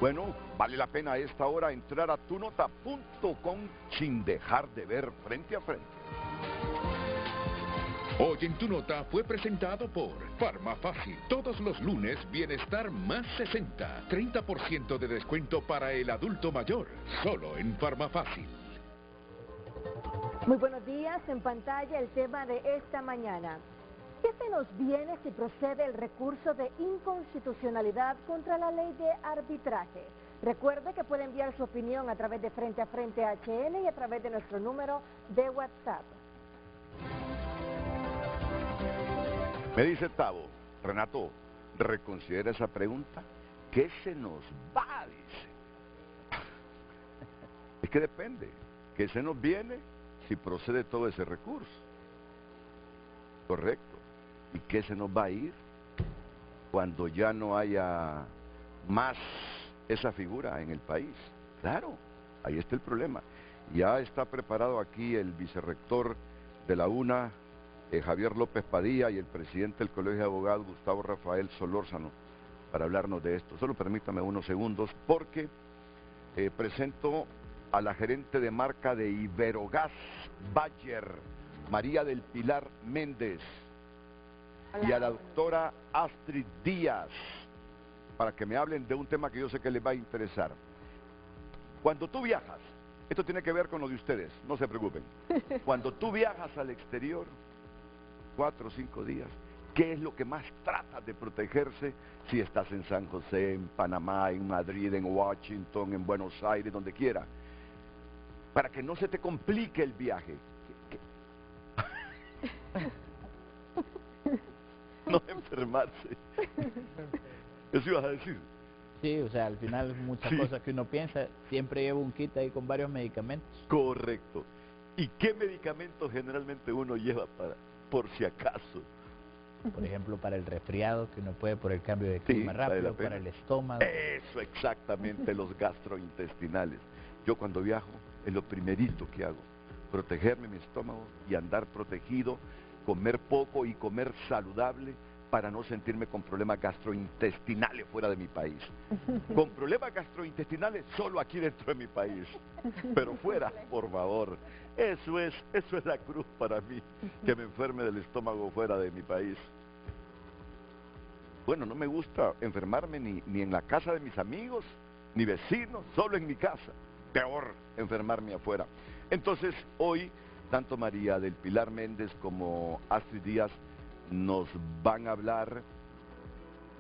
Bueno, vale la pena a esta hora entrar a tunota.com sin dejar de ver Frente a Frente. Hoy en Tu Nota fue presentado por Farmafácil. Todos los lunes, Bienestar más 60. 30% de descuento para el adulto mayor. Solo en Farmafácil. Muy buenos días, en pantalla el tema de esta mañana. ¿Qué se nos viene si procede el recurso de inconstitucionalidad contra la ley de arbitraje? Recuerde que puede enviar su opinión a través de Frente a Frente HN y a través de nuestro número de WhatsApp. Me dice Tavo, Renato, reconsidera esa pregunta. ¿Qué se nos va? Dice. Es que depende. ¿Qué se nos viene si procede todo ese recurso? Correcto. ¿Y qué se nos va a ir cuando ya no haya más esa figura en el país? Claro, ahí está el problema. Ya está preparado aquí el vicerrector de la UNA, Javier López Padilla, y el presidente del Colegio de Abogados, Gustavo Rafael Solórzano, para hablarnos de esto. Solo permítame unos segundos, porque presento a la gerente de marca de Iberogas Bayer, María del Pilar Méndez, y a la doctora Astrid Díaz, para que me hablen de un tema que yo sé que les va a interesar. Cuando tú viajas, esto tiene que ver con lo de ustedes, no se preocupen. Cuando tú viajas al exterior, 4 o 5 días, ¿qué es lo que más tratas de protegerse si estás en San José, en Panamá, en Madrid, en Washington, en Buenos Aires, donde quiera? Para que no se te complique el viaje. No enfermarse. Eso ibas a decir. Sí, o sea, al final muchas cosas que uno piensa, siempre lleva un kit ahí con varios medicamentos. Correcto. ¿Y qué medicamentos generalmente uno lleva por si acaso? Por ejemplo, para el resfriado, que uno puede por el cambio de clima rápido, para el estómago. Eso, exactamente, los gastrointestinales. Yo cuando viajo, es lo primerito que hago, protegerme mi estómago y andar protegido, comer poco y comer saludable, para no sentirme con problemas gastrointestinales fuera de mi país. Con problemas gastrointestinales solo aquí dentro de mi país, pero fuera, por favor. Eso es la cruz para mí, que me enferme del estómago fuera de mi país. Bueno, no me gusta enfermarme ni en la casa de mis amigos, ni vecinos, solo en mi casa. Peor enfermarme afuera. Entonces, hoy, tanto María del Pilar Méndez como Astrid Díaz nos van a hablar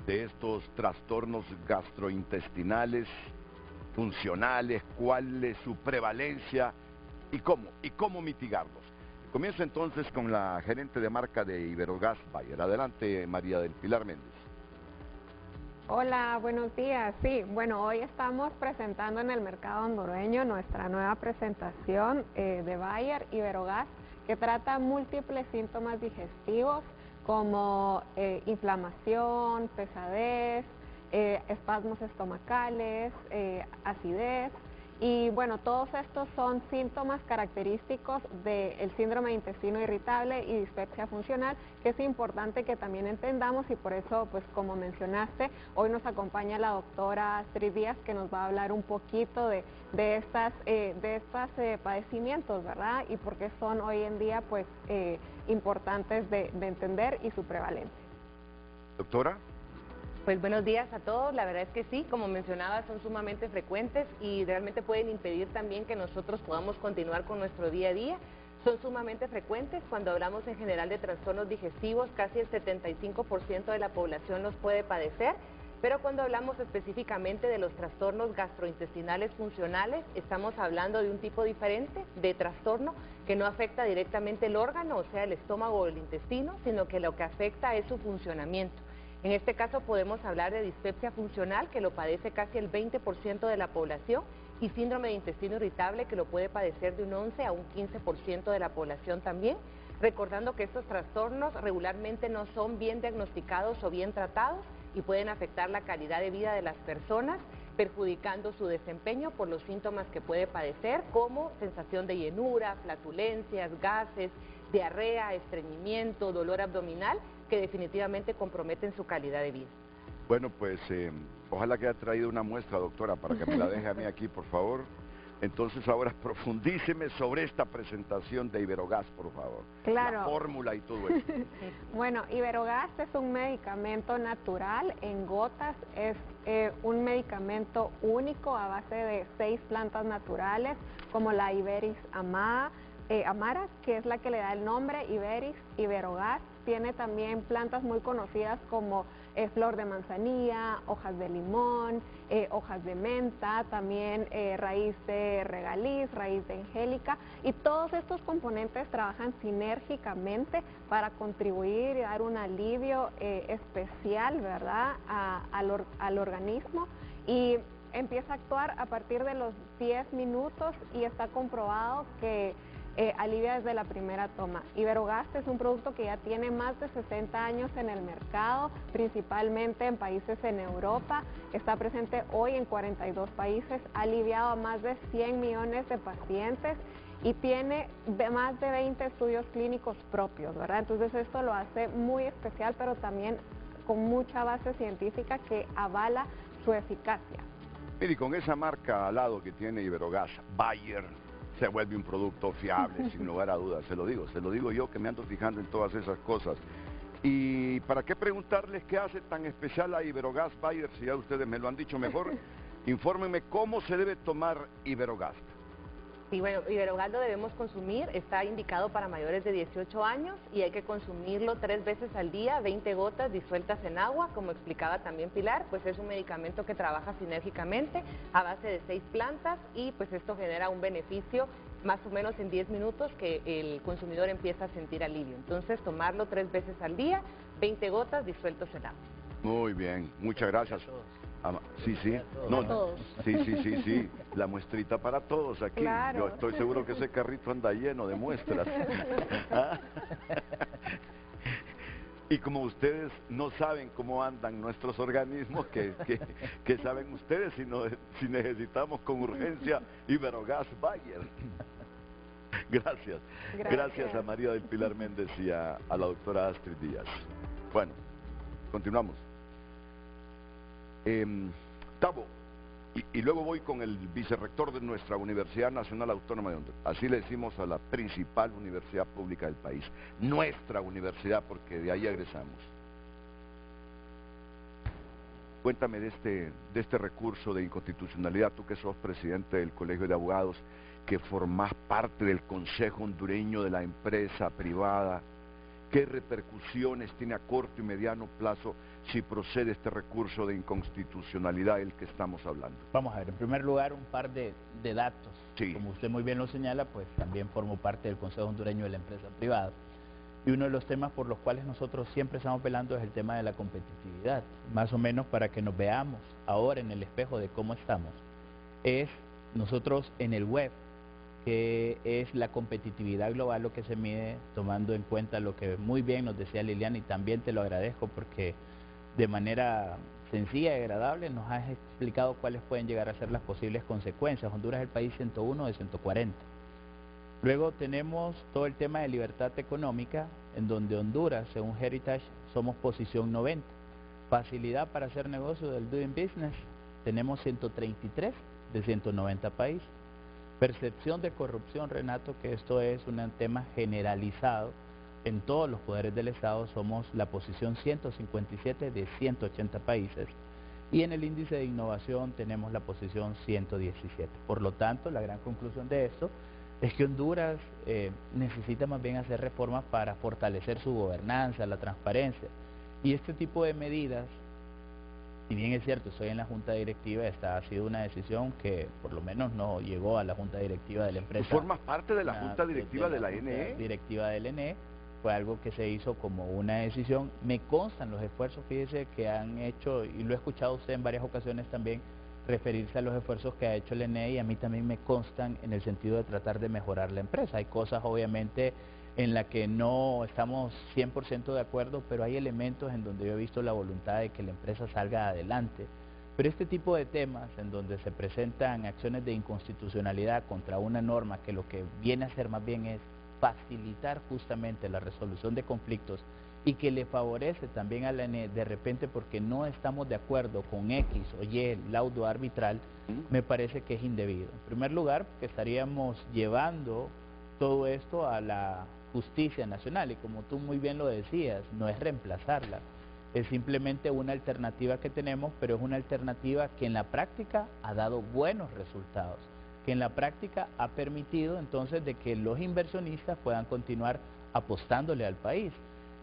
de estos trastornos gastrointestinales funcionales, cuál es su prevalencia y cómo mitigarlos. Comienzo entonces con la gerente de marca de Iberogas Bayer. Adelante, María del Pilar Méndez. Hola, buenos días. Sí, bueno, hoy estamos presentando en el mercado hondureño nuestra nueva presentación de Bayer Iberogas, que trata múltiples síntomas digestivos como inflamación, pesadez, espasmos estomacales, acidez. Y bueno, todos estos son síntomas característicos del síndrome de intestino irritable y dispepsia funcional, que es importante que también entendamos, y por eso, pues como mencionaste, hoy nos acompaña la doctora Astrid Díaz, que nos va a hablar un poquito de estos padecimientos, ¿verdad? Y por qué son hoy en día, pues, importantes de entender y su prevalencia. Doctora. Pues buenos días a todos. La verdad es que sí, como mencionaba, son sumamente frecuentes y realmente pueden impedir también que nosotros podamos continuar con nuestro día a día. Son sumamente frecuentes. Cuando hablamos en general de trastornos digestivos, casi el 75% de la población los puede padecer, pero cuando hablamos específicamente de los trastornos gastrointestinales funcionales, estamos hablando de un tipo diferente de trastorno que no afecta directamente el órgano, o sea, el estómago o el intestino, sino que lo que afecta es su funcionamiento. En este caso podemos hablar de dispepsia funcional, que lo padece casi el 20% de la población, y síndrome de intestino irritable, que lo puede padecer de un 11 a un 15% de la población también. recordando que estos trastornos regularmente no son bien diagnosticados o bien tratados y pueden afectar la calidad de vida de las personas, perjudicando su desempeño por los síntomas que puede padecer, como sensación de llenura, flatulencias, gases, diarrea, estreñimiento, dolor abdominal, que definitivamente comprometen su calidad de vida. Bueno, pues ojalá que haya traído una muestra, doctora, para que me la deje a mí aquí, por favor. Entonces ahora profundíceme sobre esta presentación de Iberogás, por favor. Claro. La fórmula y todo eso. Bueno, Iberogás es un medicamento natural en gotas, es un medicamento único a base de 6 plantas naturales, como la Iberis amara, que es la que le da el nombre, Iberis, Iberogás. Tiene también plantas muy conocidas como flor de manzanilla, hojas de limón, hojas de menta, también raíz de regaliz, raíz de angélica, y todos estos componentes trabajan sinérgicamente para contribuir y dar un alivio especial, ¿verdad?, al organismo, y empieza a actuar a partir de los 10 minutos y está comprobado que alivia desde la primera toma. Iberogás es un producto que ya tiene más de 60 años en el mercado, principalmente en países en Europa, está presente hoy en 42 países, ha aliviado a más de 100 millones de pacientes y tiene más de 20 estudios clínicos propios, ¿verdad? Entonces esto lo hace muy especial, pero también con mucha base científica que avala su eficacia. Mire, y con esa marca al lado que tiene Iberogás, Bayer, se vuelve un producto fiable, sin lugar a dudas, se lo digo yo que me ando fijando en todas esas cosas. Y para qué preguntarles qué hace tan especial a Iberogás Bayer, si ya ustedes me lo han dicho mejor, infórmenme cómo se debe tomar Iberogás. Sí, bueno, Iberogás lo debemos consumir, está indicado para mayores de 18 años y hay que consumirlo 3 veces al día, 20 gotas disueltas en agua, como explicaba también Pilar, pues es un medicamento que trabaja sinérgicamente a base de 6 plantas y pues esto genera un beneficio más o menos en 10 minutos que el consumidor empieza a sentir alivio. Entonces tomarlo 3 veces al día, 20 gotas disueltos en agua. Muy bien, muchas gracias. Sí, no, sí, la muestrita para todos aquí. Claro. Yo estoy seguro que ese carrito anda lleno de muestras. ¿Ah? Y como ustedes no saben cómo andan nuestros organismos, que saben ustedes si necesitamos con urgencia Iberogás Bayer. Gracias a María del Pilar Méndez y a la doctora Astrid Díaz. Bueno, continuamos. Tavo, y luego voy con el vicerrector de nuestra Universidad Nacional Autónoma de Honduras. Así le decimos a la principal universidad pública del país, nuestra universidad, porque de ahí egresamos. Cuéntame de este recurso de inconstitucionalidad, tú que sos presidente del Colegio de Abogados, que formás parte del Consejo Hondureño de la empresa privada. ¿Qué repercusiones tiene a corto y mediano plazo si procede este recurso de inconstitucionalidad del que estamos hablando? Vamos a ver, en primer lugar, un par de datos. Sí. Como usted muy bien lo señala, pues también formo parte del Consejo Hondureño de la Empresa Privada. Y uno de los temas por los cuales nosotros siempre estamos velando es el tema de la competitividad. Más o menos para que nos veamos ahora en el espejo de cómo estamos. Es nosotros en el web, que es la competitividad global lo que se mide, tomando en cuenta lo que muy bien nos decía Liliana, y también te lo agradezco porque de manera sencilla y agradable nos has explicado cuáles pueden llegar a ser las posibles consecuencias. Honduras es el país 101 de 140. Luego tenemos todo el tema de libertad económica, en donde Honduras, según Heritage, somos posición 90. Facilidad para hacer negocio del doing business, tenemos 133 de 190 países. Percepción de corrupción, Renato, que esto es un tema generalizado en todos los poderes del Estado, somos la posición 157 de 180 países. Y en el índice de innovación tenemos la posición 117. Por lo tanto, la gran conclusión de esto es que Honduras necesita más bien hacer reformas para fortalecer su gobernanza, la transparencia. Y este tipo de medidas, si bien es cierto, estoy en la junta directiva, esta ha sido una decisión que por lo menos no llegó a la junta directiva de la empresa. ¿Tú formas parte de la junta directiva de la NE? Directiva del NE, fue algo que se hizo como una decisión. Me constan los esfuerzos, fíjese, que han hecho, y lo he escuchado usted en varias ocasiones también, referirse a los esfuerzos que ha hecho el NE, y a mí también me constan en el sentido de tratar de mejorar la empresa. Hay cosas obviamente en la que no estamos 100% de acuerdo, pero hay elementos en donde yo he visto la voluntad de que la empresa salga adelante. Pero este tipo de temas en donde se presentan acciones de inconstitucionalidad contra una norma que lo que viene a hacer más bien es facilitar justamente la resolución de conflictos y que le favorece también a la ENE de repente porque no estamos de acuerdo con X o Y laudo arbitral, me parece que es indebido. En primer lugar, porque estaríamos llevando todo esto a la justicia nacional y como tú muy bien lo decías, no es reemplazarla, es simplemente una alternativa que tenemos, pero es una alternativa que en la práctica ha dado buenos resultados, que en la práctica ha permitido entonces de que los inversionistas puedan continuar apostándole al país.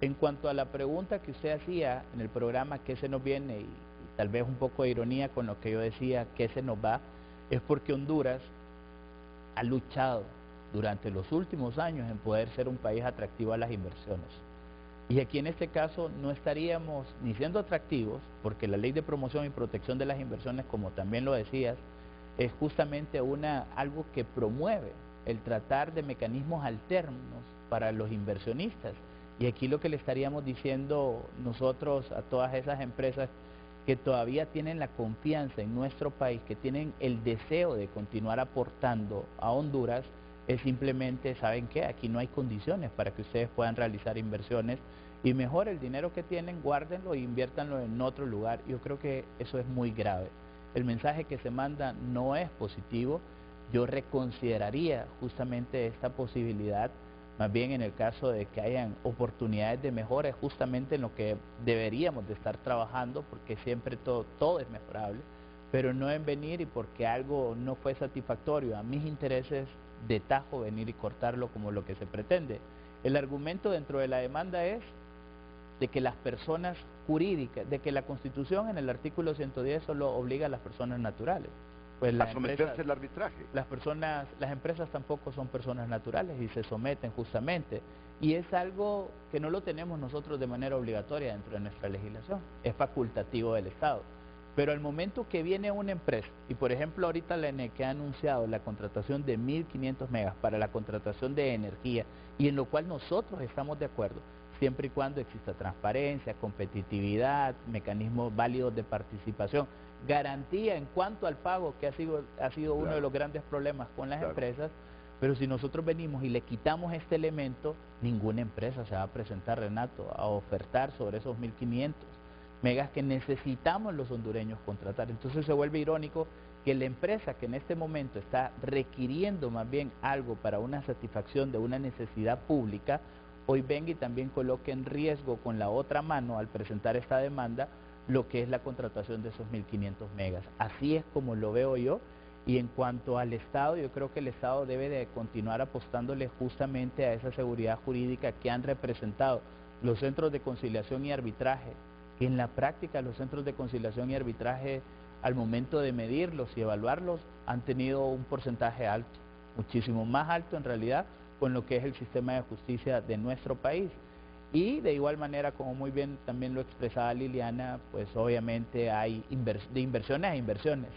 En cuanto a la pregunta que usted hacía en el programa, ¿qué se nos viene? Y tal vez un poco de ironía con lo que yo decía, ¿qué se nos va? Es porque Honduras ha luchado durante los últimos años en poder ser un país atractivo a las inversiones. Y aquí en este caso no estaríamos ni siendo atractivos, porque la Ley de Promoción y Protección de las Inversiones, como también lo decías, es justamente algo que promueve el tratar de mecanismos alternos para los inversionistas. Y aquí lo que le estaríamos diciendo nosotros a todas esas empresas que todavía tienen la confianza en nuestro país, que tienen el deseo de continuar aportando a Honduras, es simplemente, ¿saben qué? Aquí no hay condiciones para que ustedes puedan realizar inversiones y mejor el dinero que tienen, guárdenlo e inviértanlo en otro lugar. Yo creo que eso es muy grave. El mensaje que se manda no es positivo. Yo reconsideraría justamente esta posibilidad, más bien en el caso de que hayan oportunidades de mejora, es justamente en lo que deberíamos de estar trabajando, porque siempre todo es mejorable, pero no en venir y porque algo no fue satisfactorio a mis intereses, de tajo venir y cortarlo como lo que se pretende. El argumento dentro de la demanda es de que las personas jurídicas, de que la Constitución en el artículo 110 solo obliga a las personas naturales. Pues a someterse al arbitraje. Las empresas tampoco son personas naturales y se someten justamente. Y es algo que no lo tenemos nosotros de manera obligatoria dentro de nuestra legislación, es facultativo del Estado. Pero al momento que viene una empresa, y por ejemplo ahorita la ENE que ha anunciado la contratación de 1.500 megas para la contratación de energía, y en lo cual nosotros estamos de acuerdo, siempre y cuando exista transparencia, competitividad, mecanismos válidos de participación, garantía en cuanto al pago, que ha sido uno de los grandes problemas con las empresas, pero si nosotros venimos y le quitamos este elemento, ninguna empresa se va a presentar, Renato, a ofertar sobre esos 1.500 megas que necesitamos los hondureños contratar. Entonces se vuelve irónico que la empresa que en este momento está requiriendo más bien algo para una satisfacción de una necesidad pública, hoy venga y también coloque en riesgo con la otra mano al presentar esta demanda lo que es la contratación de esos 1.500 megas. Así es como lo veo yo. Y en cuanto al Estado, yo creo que el Estado debe de continuar apostándole justamente a esa seguridad jurídica que han representado los centros de conciliación y arbitraje, que en la práctica los centros de conciliación y arbitraje al momento de medirlos y evaluarlos han tenido un porcentaje alto, muchísimo más alto en realidad con lo que es el sistema de justicia de nuestro país. Y de igual manera, como muy bien también lo expresaba Liliana, pues obviamente hay de inversiones a inversiones.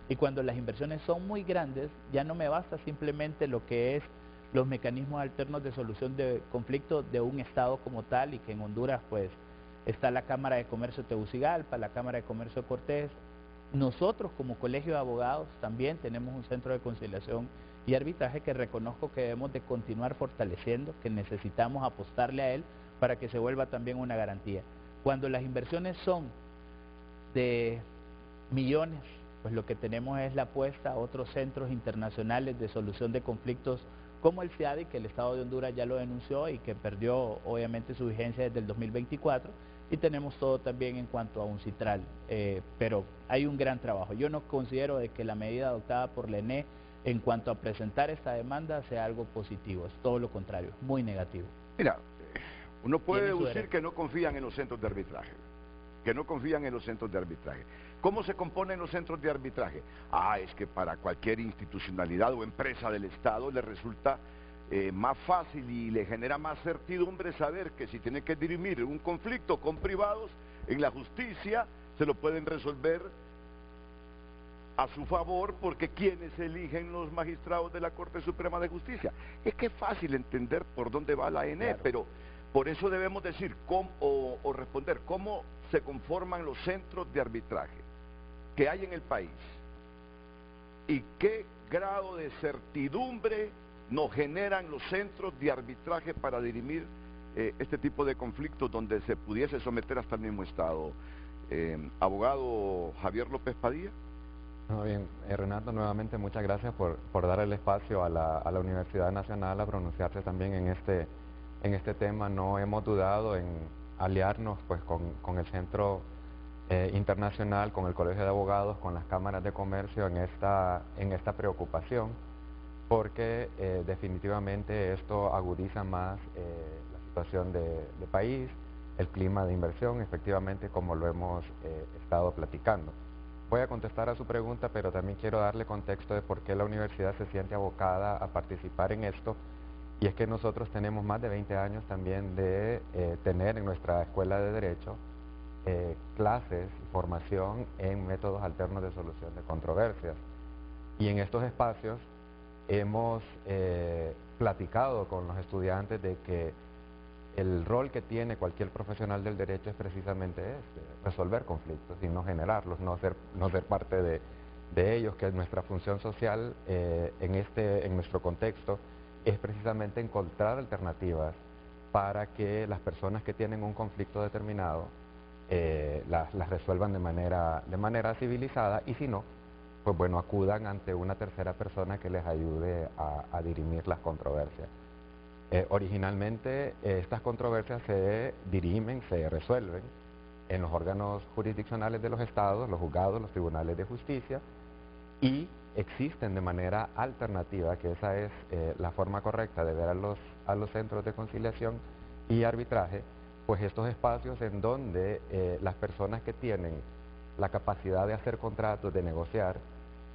Y cuando las inversiones son muy grandes, ya no me basta simplemente lo que es los mecanismos alternos de solución de conflictos de un Estado como tal, y que en Honduras pues está la Cámara de Comercio de Tegucigalpa, la Cámara de Comercio de Cortés. Nosotros como Colegio de Abogados también tenemos un centro de conciliación y arbitraje que reconozco que debemos de continuar fortaleciendo, que necesitamos apostarle a él para que se vuelva también una garantía. Cuando las inversiones son de millones, pues lo que tenemos es la apuesta a otros centros internacionales de solución de conflictos como el CIADI, que el Estado de Honduras ya lo denunció y que perdió obviamente su vigencia desde el 2024, y tenemos todo también en cuanto a UNCITRAL, pero hay un gran trabajo. Yo no considero de que la medida adoptada por la ENE en cuanto a presentar esta demanda sea algo positivo, es todo lo contrario, muy negativo. Mira, uno puede deducir que no confían en los centros de arbitraje, ¿Cómo se componen los centros de arbitraje? Es que para cualquier institucionalidad o empresa del Estado le resulta más fácil y le genera más certidumbre saber que si tiene que dirimir un conflicto con privados, en la justicia se lo pueden resolver a su favor, porque ¿quiénes eligen los magistrados de la Corte Suprema de Justicia? Es que es fácil entender por dónde va la ENE, claro. Pero por eso debemos decir o responder cómo se conforman los centros de arbitraje que hay en el país y qué grado de certidumbre nos generan los centros de arbitraje para dirimir este tipo de conflictos donde se pudiese someter hasta el mismo Estado. Abogado Javier López Padilla. Bien, Renato, nuevamente muchas gracias por dar el espacio a la Universidad Nacional a pronunciarse también en este tema. No hemos dudado en aliarnos pues con el Centro Internacional, con el Colegio de Abogados, con las cámaras de comercio en esta preocupación, porque definitivamente esto agudiza más la situación de país, el clima de inversión, efectivamente, como lo hemos estado platicando. Voy a contestar a su pregunta, pero también quiero darle contexto de por qué la universidad se siente abocada a participar en esto, y es que nosotros tenemos más de 20 años también de tener en nuestra Escuela de Derecho clases y formación en métodos alternos de solución de controversias. Y en estos espacios hemos platicado con los estudiantes de que el rol que tiene cualquier profesional del derecho es precisamente resolver conflictos y no generarlos, no ser parte de ellos, que nuestra función social en nuestro contexto es precisamente encontrar alternativas para que las personas que tienen un conflicto determinado las resuelvan de manera civilizada, y si no, pues bueno, acudan ante una tercera persona que les ayude a dirimir las controversias. Originalmente estas controversias se dirimen, se resuelven en los órganos jurisdiccionales de los estados, los juzgados, los tribunales de justicia, y existen de manera alternativa, que esa es la forma correcta de ver a los centros de conciliación y arbitraje, pues estos espacios en donde las personas que tienen la capacidad de hacer contratos, de negociar,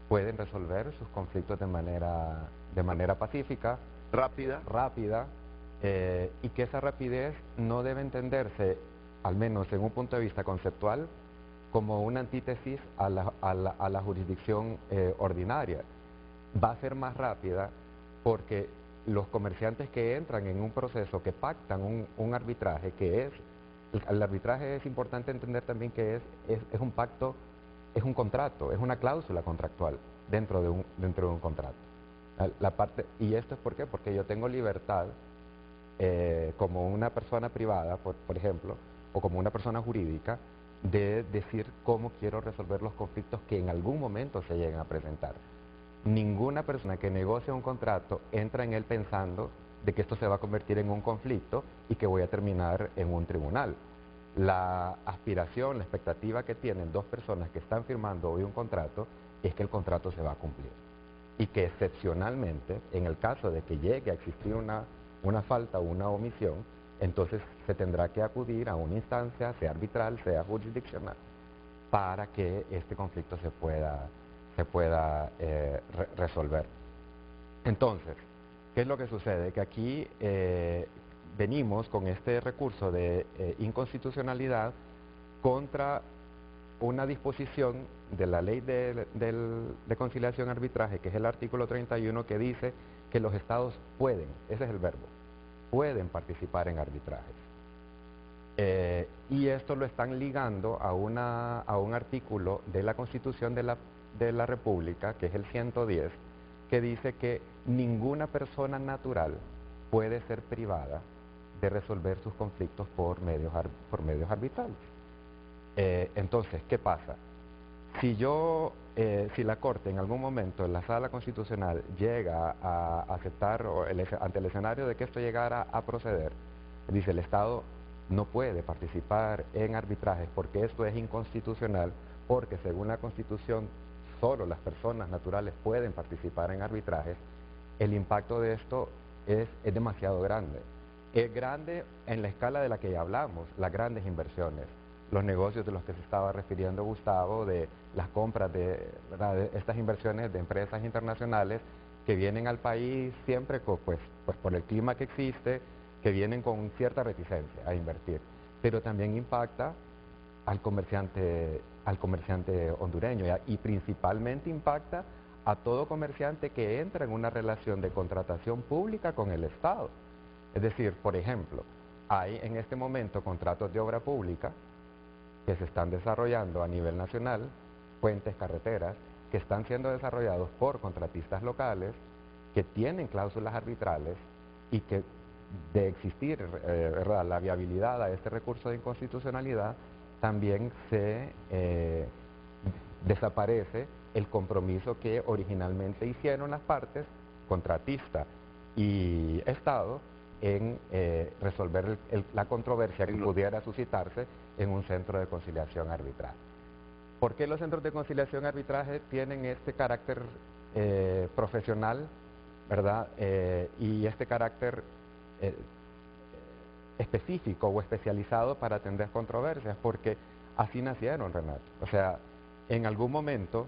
pueden resolver sus conflictos de manera pacífica, rápida, y que esa rapidez no debe entenderse, al menos en un punto de vista conceptual, como una antítesis a la jurisdicción ordinaria. Va a ser más rápida porque los comerciantes que entran en un proceso, que pactan un arbitraje, el arbitraje es importante entender también que es un pacto, es un contrato, es una cláusula contractual dentro de un contrato. Y esto es ¿por qué? Porque yo tengo libertad como una persona privada, por ejemplo, o como una persona jurídica, de decir cómo quiero resolver los conflictos que en algún momento se lleguen a presentar. Ninguna persona que negocia un contrato entra en él pensando de que esto se va a convertir en un conflicto y que voy a terminar en un tribunal. La aspiración, la expectativa que tienen dos personas que están firmando hoy un contrato es que el contrato se va a cumplir. Y que excepcionalmente, en el caso de que llegue a existir una falta o una omisión, entonces se tendrá que acudir a una instancia, sea arbitral, sea jurisdiccional, para que este conflicto se pueda resolver. Entonces, ¿qué es lo que sucede? Que aquí venimos con este recurso de inconstitucionalidad contra una disposición de la ley de conciliación y arbitraje, que es el artículo 31, que dice que los estados pueden, ese es el verbo, pueden participar en arbitrajes. Y esto lo están ligando a un artículo de la Constitución de la República, que es el 110, que dice que ninguna persona natural puede ser privada de resolver sus conflictos por medios arbitrales. Entonces, ¿qué pasa? Si la Corte en algún momento en la Sala Constitucional llega a aceptar, ante el escenario de que esto llegara a proceder, dice el Estado no puede participar en arbitrajes porque esto es inconstitucional, porque según la Constitución solo las personas naturales pueden participar en arbitrajes, el impacto de esto es demasiado grande. Es grande en la escala de la que ya hablamos, las grandes inversiones, los negocios de los que se estaba refiriendo Gustavo, de las compras de estas inversiones de empresas internacionales que vienen al país siempre pues por el clima que existe, que vienen con cierta reticencia a invertir, pero también impacta al comerciante al comerciante hondureño y principalmente impacta a todo comerciante que entra en una relación de contratación pública con el Estado. Es decir, por ejemplo, hay en este momento contratos de obra pública que se están desarrollando a nivel nacional, puentes, carreteras, que están siendo desarrollados por contratistas locales, que tienen cláusulas arbitrales y que de existir ¿verdad?, la viabilidad a este recurso de inconstitucionalidad, también se desaparece el compromiso que originalmente hicieron las partes, contratista y Estado, en resolver la controversia que pudiera suscitarse en un centro de conciliación arbitral. ¿Por qué los centros de conciliación arbitraje tienen este carácter profesional, ¿verdad? Y este carácter específico o especializado para atender controversias? Porque así nacieron, Renato. O sea, en algún momento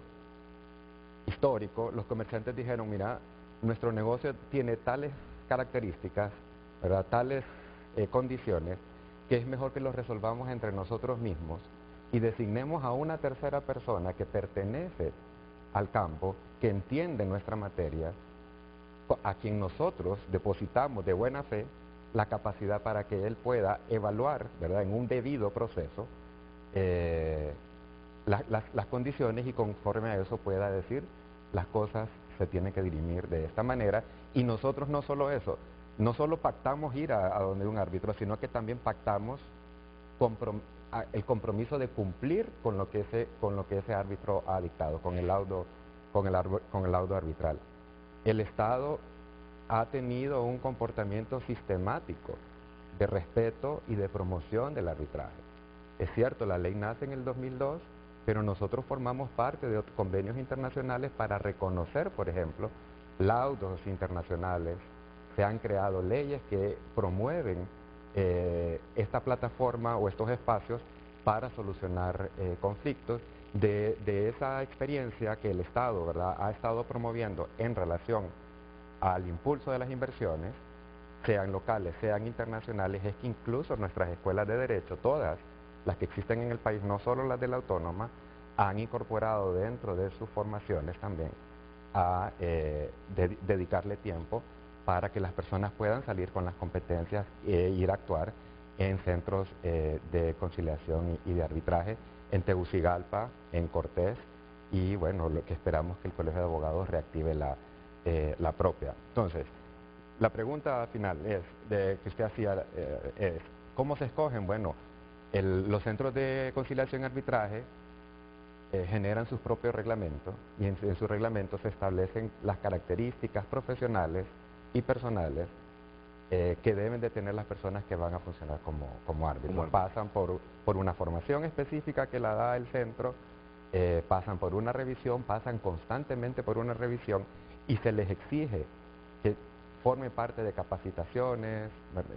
histórico, los comerciantes dijeron, mira, nuestro negocio tiene tales características, ¿verdad?, tales condiciones, que es mejor que los resolvamos entre nosotros mismos y designemos a una tercera persona que pertenece al campo, que entiende nuestra materia, a quien nosotros depositamos de buena fe la capacidad para que él pueda evaluar, ¿verdad?, en un debido proceso las condiciones, y conforme a eso pueda decir las cosas se tienen que dirimir de esta manera. Y nosotros no solo eso, no solo pactamos ir a donde un árbitro, sino que también pactamos el compromiso de cumplir con lo que ese árbitro ha dictado, con el laudo arbitral. El Estado ha tenido un comportamiento sistemático de respeto y de promoción del arbitraje. Es cierto, la ley nace en el 2002, pero nosotros formamos parte de otros convenios internacionales para reconocer, por ejemplo, laudos internacionales. Se han creado leyes que promueven esta plataforma o estos espacios para solucionar conflictos. De esa experiencia que el Estado, ¿verdad?, ha estado promoviendo en relación al impulso de las inversiones, sean locales, sean internacionales, es que incluso nuestras escuelas de derecho, todas las que existen en el país, no solo las de la autónoma, han incorporado dentro de sus formaciones también a dedicarle tiempo para que las personas puedan salir con las competencias e ir a actuar en centros de conciliación y de arbitraje en Tegucigalpa, en Cortés, y bueno, lo que esperamos que el Colegio de Abogados reactive la propia. Entonces, la pregunta final que usted hacía es, ¿cómo se escogen? Bueno, los centros de conciliación y arbitraje generan sus propios reglamentos, y en sus reglamentos se establecen las características profesionales y personales que deben de tener las personas que van a funcionar como árbitros. Pasan por una formación específica que la da el centro, pasan por una revisión, pasan constantemente por una revisión, y se les exige que formen parte de capacitaciones,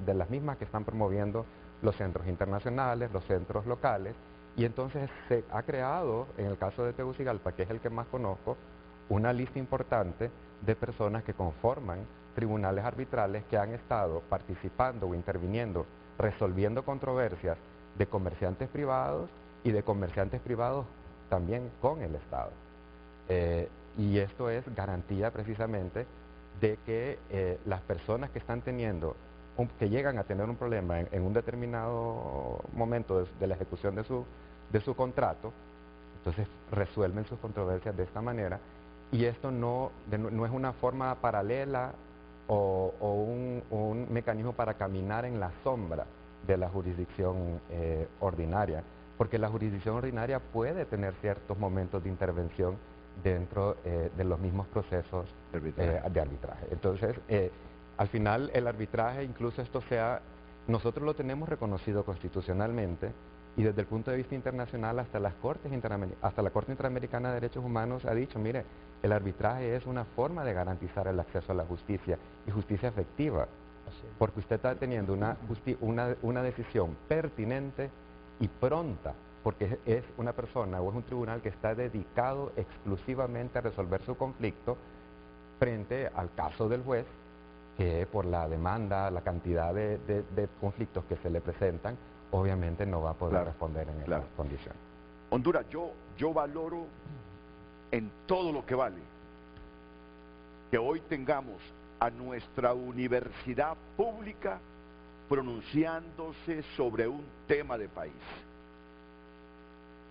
de las mismas que están promoviendo los centros internacionales, los centros locales. Y entonces se ha creado, en el caso de Tegucigalpa, que es el que más conozco, una lista importante de personas que conforman tribunales arbitrales, que han estado participando o interviniendo, resolviendo controversias de comerciantes privados y de comerciantes privados también con el Estado. Y esto es garantía precisamente de que las personas que están teniendo, que llegan a tener un problema en un determinado momento de la ejecución de su contrato, entonces resuelven sus controversias de esta manera. Y esto no es una forma paralela o un mecanismo para caminar en la sombra de la jurisdicción ordinaria, porque la jurisdicción ordinaria puede tener ciertos momentos de intervención dentro de los mismos procesos de arbitraje. Entonces, al final el arbitraje, incluso nosotros lo tenemos reconocido constitucionalmente, y desde el punto de vista internacional hasta la Corte Interamericana de Derechos Humanos ha dicho, mire, el arbitraje es una forma de garantizar el acceso a la justicia, y justicia efectiva, porque usted está teniendo una decisión pertinente y pronta, porque es una persona o es un tribunal que está dedicado exclusivamente a resolver su conflicto, frente al caso del juez, que por la demanda, la cantidad de conflictos que se le presentan, obviamente no va a poder responder en esas condiciones. Honduras, yo valoro en todo lo que vale que hoy tengamos a nuestra universidad pública pronunciándose sobre un tema de país.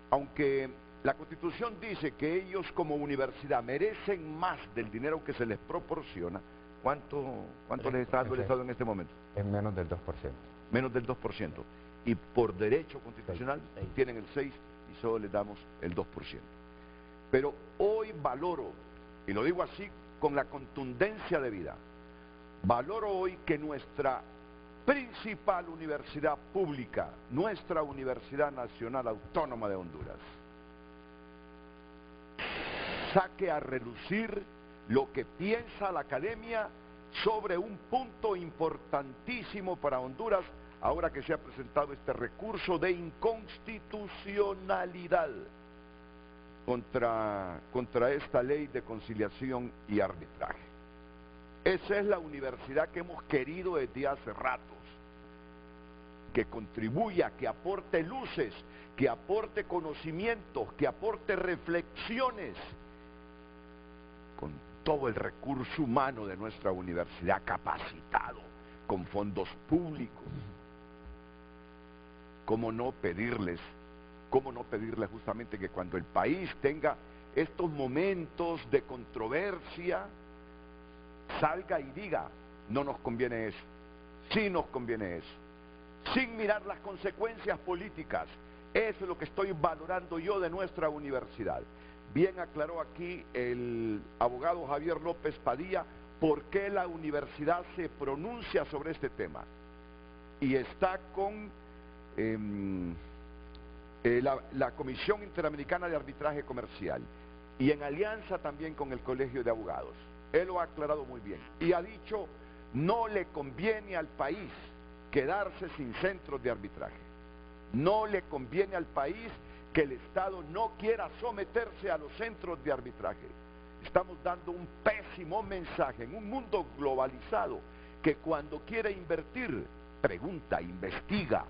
Aunque la Constitución dice que ellos como universidad merecen más del dinero que se les proporciona, ¿cuánto les está dando el Estado en este momento? Es menos del 2%. Menos del 2%. Y por derecho constitucional tienen el 6% y solo les damos el 2%. Pero hoy valoro, y lo digo así con la contundencia de vida, valoro hoy que nuestra principal universidad pública, nuestra Universidad Nacional Autónoma de Honduras, saque a relucir lo que piensa la academia sobre un punto importantísimo para Honduras, ahora que se ha presentado este recurso de inconstitucionalidad contra esta ley de conciliación y arbitraje. Esa es la universidad que hemos querido desde hace ratos, que contribuya, que aporte luces, que aporte conocimientos, que aporte reflexiones, con todo el recurso humano de nuestra universidad capacitado, con fondos públicos. ¿Cómo no pedirles justamente que cuando el país tenga estos momentos de controversia, salga y diga, no nos conviene eso, sí nos conviene eso, sin mirar las consecuencias políticas? Eso es lo que estoy valorando yo de nuestra universidad. Bien aclaró aquí el abogado Javier López Padilla por qué la universidad se pronuncia sobre este tema. Y está con la Comisión Interamericana de Arbitraje Comercial y en alianza también con el Colegio de Abogados. Él lo ha aclarado muy bien y ha dicho, no le conviene al país quedarse sin centros de arbitraje. No le conviene al país que el Estado no quiera someterse a los centros de arbitraje. Estamos dando un pésimo mensaje en un mundo globalizado que cuando quiere invertir, pregunta, investiga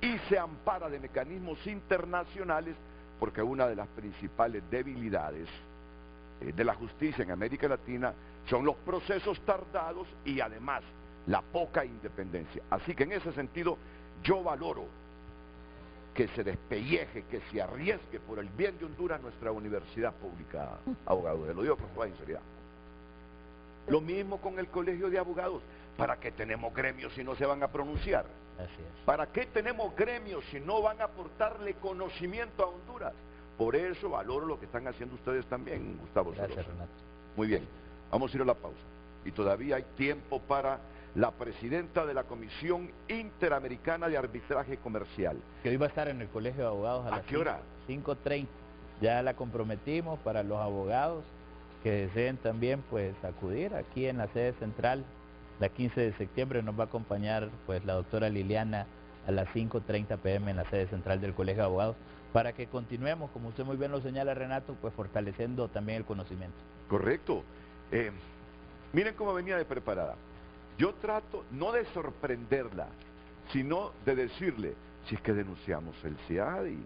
y se ampara de mecanismos internacionales, porque una de las principales debilidades de la justicia en América Latina son los procesos tardados y además la poca independencia. Así que en ese sentido yo valoro que se despelleje, que se arriesgue por el bien de Honduras nuestra universidad pública, abogado, lo digo con toda sinceridad. Lo mismo con el Colegio de Abogados. ¿Para qué tenemos gremios si no se van a pronunciar? Así es. ¿Para qué tenemos gremios si no van a aportarle conocimiento a Honduras? Por eso valoro lo que están haciendo ustedes también, Gustavo. Gracias, Renato. Muy bien, vamos a ir a la pausa. Y todavía hay tiempo para la presidenta de la Comisión Interamericana de Arbitraje Comercial. Que hoy va a estar en el Colegio de Abogados ¿A qué hora? 5:30. Ya la comprometimos para los abogados que deseen también pues acudir aquí en la sede central. La 15 de septiembre nos va a acompañar pues la doctora Liliana a las 5:30 p.m. en la sede central del Colegio de Abogados para que continuemos, como usted muy bien lo señala, Renato, pues fortaleciendo también el conocimiento. Correcto. Miren cómo venía de preparada. Yo trato no de sorprenderla, sino de decirle, si es que denunciamos el CIADI,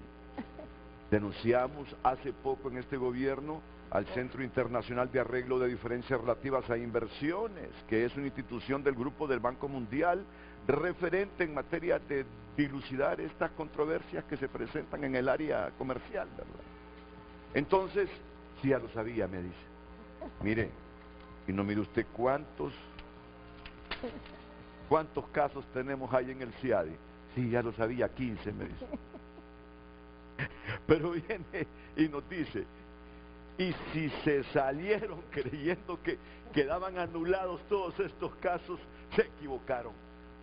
denunciamos hace poco en este gobierno al Centro Internacional de Arreglo de Diferencias Relativas a Inversiones, que es una institución del Grupo del Banco Mundial referente en materia de dilucidar estas controversias que se presentan en el área comercial, ¿verdad? Entonces, sí, ya lo sabía, me dice. Mire, y no mire usted cuántos casos tenemos ahí en el CIADI. Sí, ya lo sabía, 15, me dice. Pero viene y nos dice, y si se salieron creyendo que quedaban anulados todos estos casos, se equivocaron,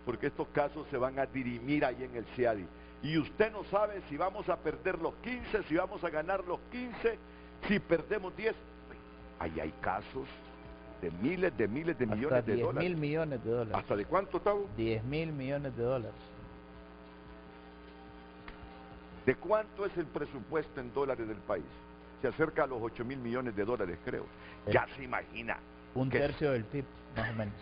porque estos casos se van a dirimir ahí en el CIADI. Y usted no sabe si vamos a perder los 15, si vamos a ganar los 15, si perdemos 10. Ahí hay casos de miles de millones de dólares. 10.000 millones de dólares. ¿Hasta de cuánto, Tavo? 10.000 millones de dólares. ¿De cuánto es el presupuesto en dólares del país? Se acerca a los 8.000 millones de dólares, creo. Ya se imagina. Un tercio del PIB, más o menos.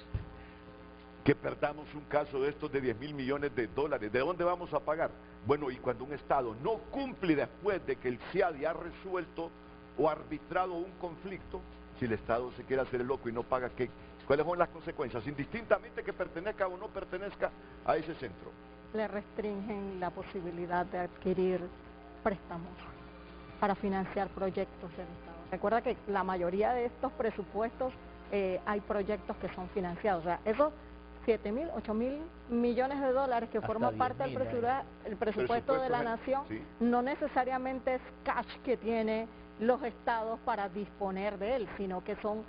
Que perdamos un caso de estos de 10.000 millones de dólares. ¿De dónde vamos a pagar? Bueno, y cuando un Estado no cumple después de que el CIADI ha resuelto o arbitrado un conflicto, si el Estado se quiere hacer el loco y no paga, ¿cuáles son las consecuencias? Indistintamente que pertenezca o no pertenezca a ese centro. Le restringen la posibilidad de adquirir préstamos para financiar proyectos del Estado. Recuerda que la mayoría de estos presupuestos hay proyectos que son financiados. O sea, esos 7.000, 8.000 millones de dólares que forman parte del presupuesto de la nación, sí, no necesariamente es cash que tiene los estados para disponer de él, sino que son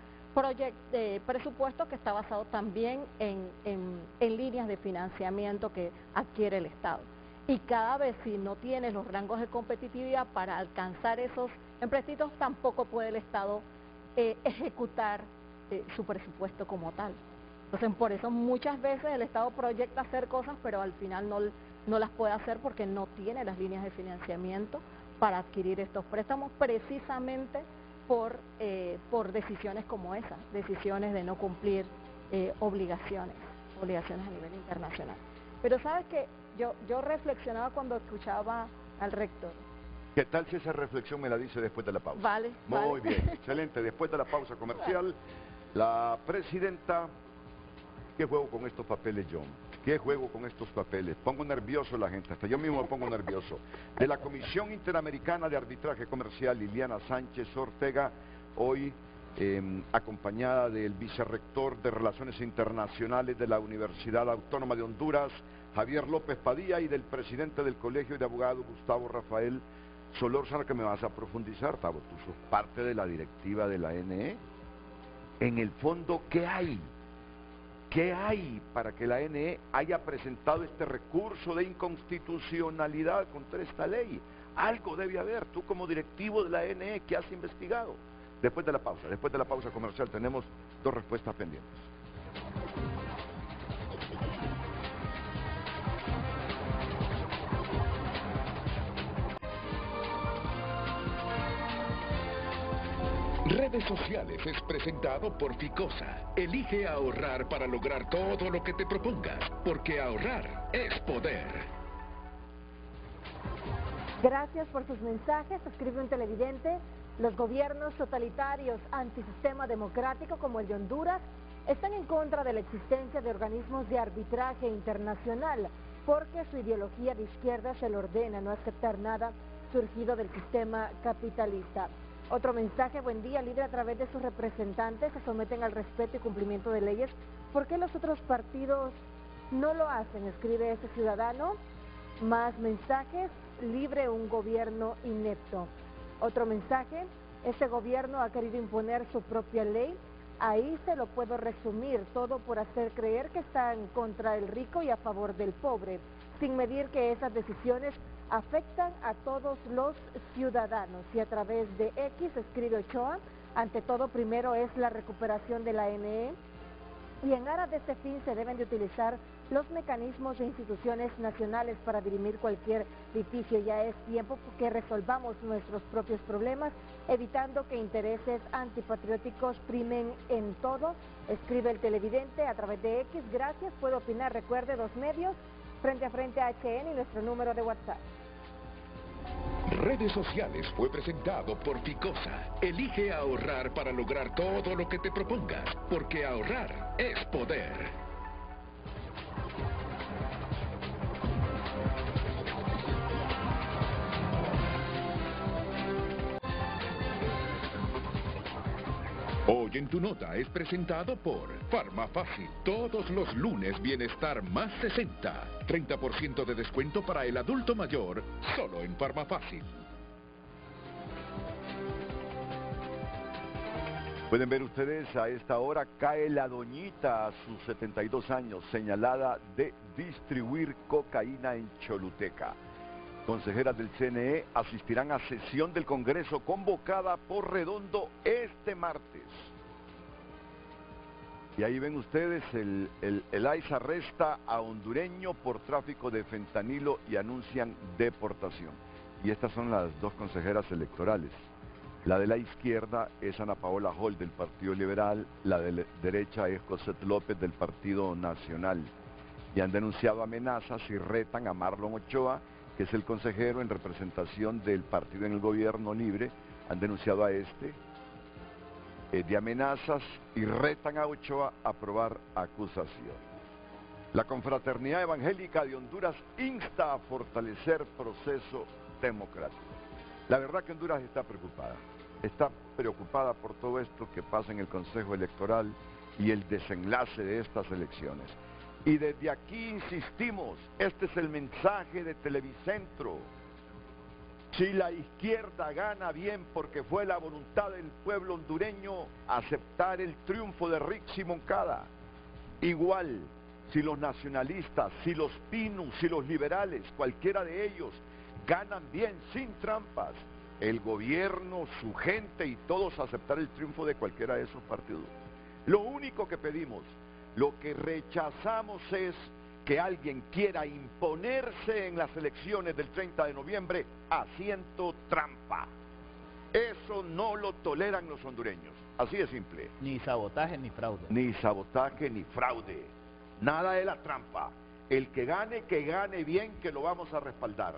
presupuestos que está basado también en líneas de financiamiento que adquiere el Estado. Y cada vez si no tiene los rangos de competitividad para alcanzar esos empréstitos, tampoco puede el Estado ejecutar su presupuesto como tal. Entonces, por eso muchas veces el Estado proyecta hacer cosas, pero al final no las puede hacer porque no tiene las líneas de financiamiento para adquirir estos préstamos, precisamente por decisiones como esas, decisiones de no cumplir obligaciones a nivel internacional. Pero sabes que yo reflexionaba cuando escuchaba al rector. ¿Qué tal si esa reflexión me la dice después de la pausa? Vale. Muy bien, excelente. Después de la pausa comercial, la presidenta... ¿Qué juego con estos papeles, John? ¿Qué juego con estos papeles? Pongo nervioso a la gente, hasta yo mismo me pongo nervioso. De la Comisión Interamericana de Arbitraje Comercial, Liliana Sánchez Ortega, hoy acompañada del vicerrector de Relaciones Internacionales de la Universidad Autónoma de Honduras, Javier López Padilla, y del presidente del Colegio de Abogados, Gustavo Rafael Solórzano, que me vas a profundizar, Tavo. Tú sos parte de la directiva de la ANE. En el fondo, ¿qué hay? ¿Qué hay para que la ANE haya presentado este recurso de inconstitucionalidad contra esta ley? Algo debe haber. Tú como directivo de la ANE, ¿qué has investigado? Después de la pausa comercial, tenemos dos respuestas pendientes. Redes Sociales es presentado por Ficosa. Elige ahorrar para lograr todo lo que te propongas, porque ahorrar es poder. Gracias por sus mensajes, escribe un televidente. Los gobiernos totalitarios antisistema democrático como el de Honduras están en contra de la existencia de organismos de arbitraje internacional porque su ideología de izquierda se le ordena no aceptar nada surgido del sistema capitalista. Otro mensaje: buen día, líder, a través de sus representantes se someten al respeto y cumplimiento de leyes. ¿Por qué los otros partidos no lo hacen?, escribe ese ciudadano. Más mensajes: libre un gobierno inepto. Otro mensaje: este gobierno ha querido imponer su propia ley. Ahí se lo puedo resumir, todo por hacer creer que están contra el rico y a favor del pobre, sin medir que esas decisiones afectan a todos los ciudadanos. Y a través de X, escribe Ochoa, ante todo, primero es la recuperación de la ANE, y en aras de este fin se deben de utilizar los mecanismos e instituciones nacionales para dirimir cualquier litigio. Ya es tiempo que resolvamos nuestros propios problemas, evitando que intereses antipatrióticos primen en todo, escribe el televidente a través de X. Gracias, puede opinar, recuerde, 2 medios, Frente a Frente HN y nuestro número de WhatsApp. Redes Sociales fue presentado por Ficosa. Elige ahorrar para lograr todo lo que te propongas, porque ahorrar es poder. Hoy en tu nota es presentado por Farmafácil. Todos los lunes Bienestar más 60. 30% de descuento para el adulto mayor, solo en Farmafácil. Pueden ver ustedes, a esta hora cae la doñita a sus 72 años, señalada de distribuir cocaína en Choluteca. Consejeras del CNE asistirán a sesión del Congreso convocada por Redondo este martes. Y ahí ven ustedes, el ICE arresta a hondureño por tráfico de fentanilo y anuncian deportación. Y estas son las dos consejeras electorales. La de la izquierda es Ana Paola Hall del Partido Liberal, la de la derecha es Cosette López del Partido Nacional. Y han denunciado amenazas y retan a Marlon Ochoa que es el consejero en representación del partido en el gobierno libre, han denunciado a este de amenazas y retan a Ochoa a probar acusaciones. La Confraternidad Evangélica de Honduras insta a fortalecer proceso democrático. La verdad que Honduras está preocupada por todo esto que pasa en el Consejo Electoral y el desenlace de estas elecciones. Y desde aquí insistimos, este es el mensaje de Televicentro. Si la izquierda gana bien porque fue la voluntad del pueblo hondureño aceptar el triunfo de Rixi Moncada. Igual, si los nacionalistas, si los pinus, si los liberales, cualquiera de ellos, ganan bien sin trampas, el gobierno, su gente y todos aceptar el triunfo de cualquiera de esos partidos. Lo único que pedimos, lo que rechazamos es que alguien quiera imponerse en las elecciones del 30 de noviembre haciendo trampa. Eso no lo toleran los hondureños, así de simple. Ni sabotaje ni fraude. Ni sabotaje ni fraude. Nada de la trampa. El que gane bien, que lo vamos a respaldar.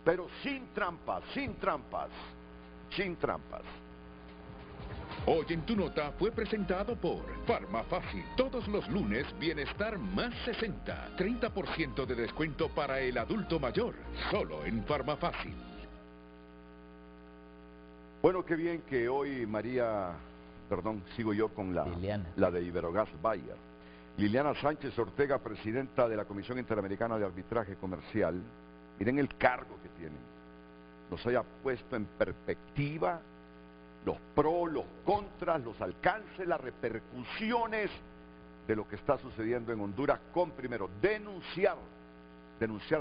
Pero sin trampas, sin trampas, sin trampas. Hoy en tu nota fue presentado por Farmafácil. Todos los lunes, Bienestar más 60. 30% de descuento para el adulto mayor. Solo en Farmafácil. Bueno, qué bien que hoy sigo yo con la de Iberogas Bayer. Liliana Sánchez Ortega, presidenta de la Comisión Interamericana de Arbitraje Comercial. Miren el cargo que tienen. Nos haya puesto en perspectiva los pros, los contras, los alcances, las repercusiones de lo que está sucediendo en Honduras con primero denunciar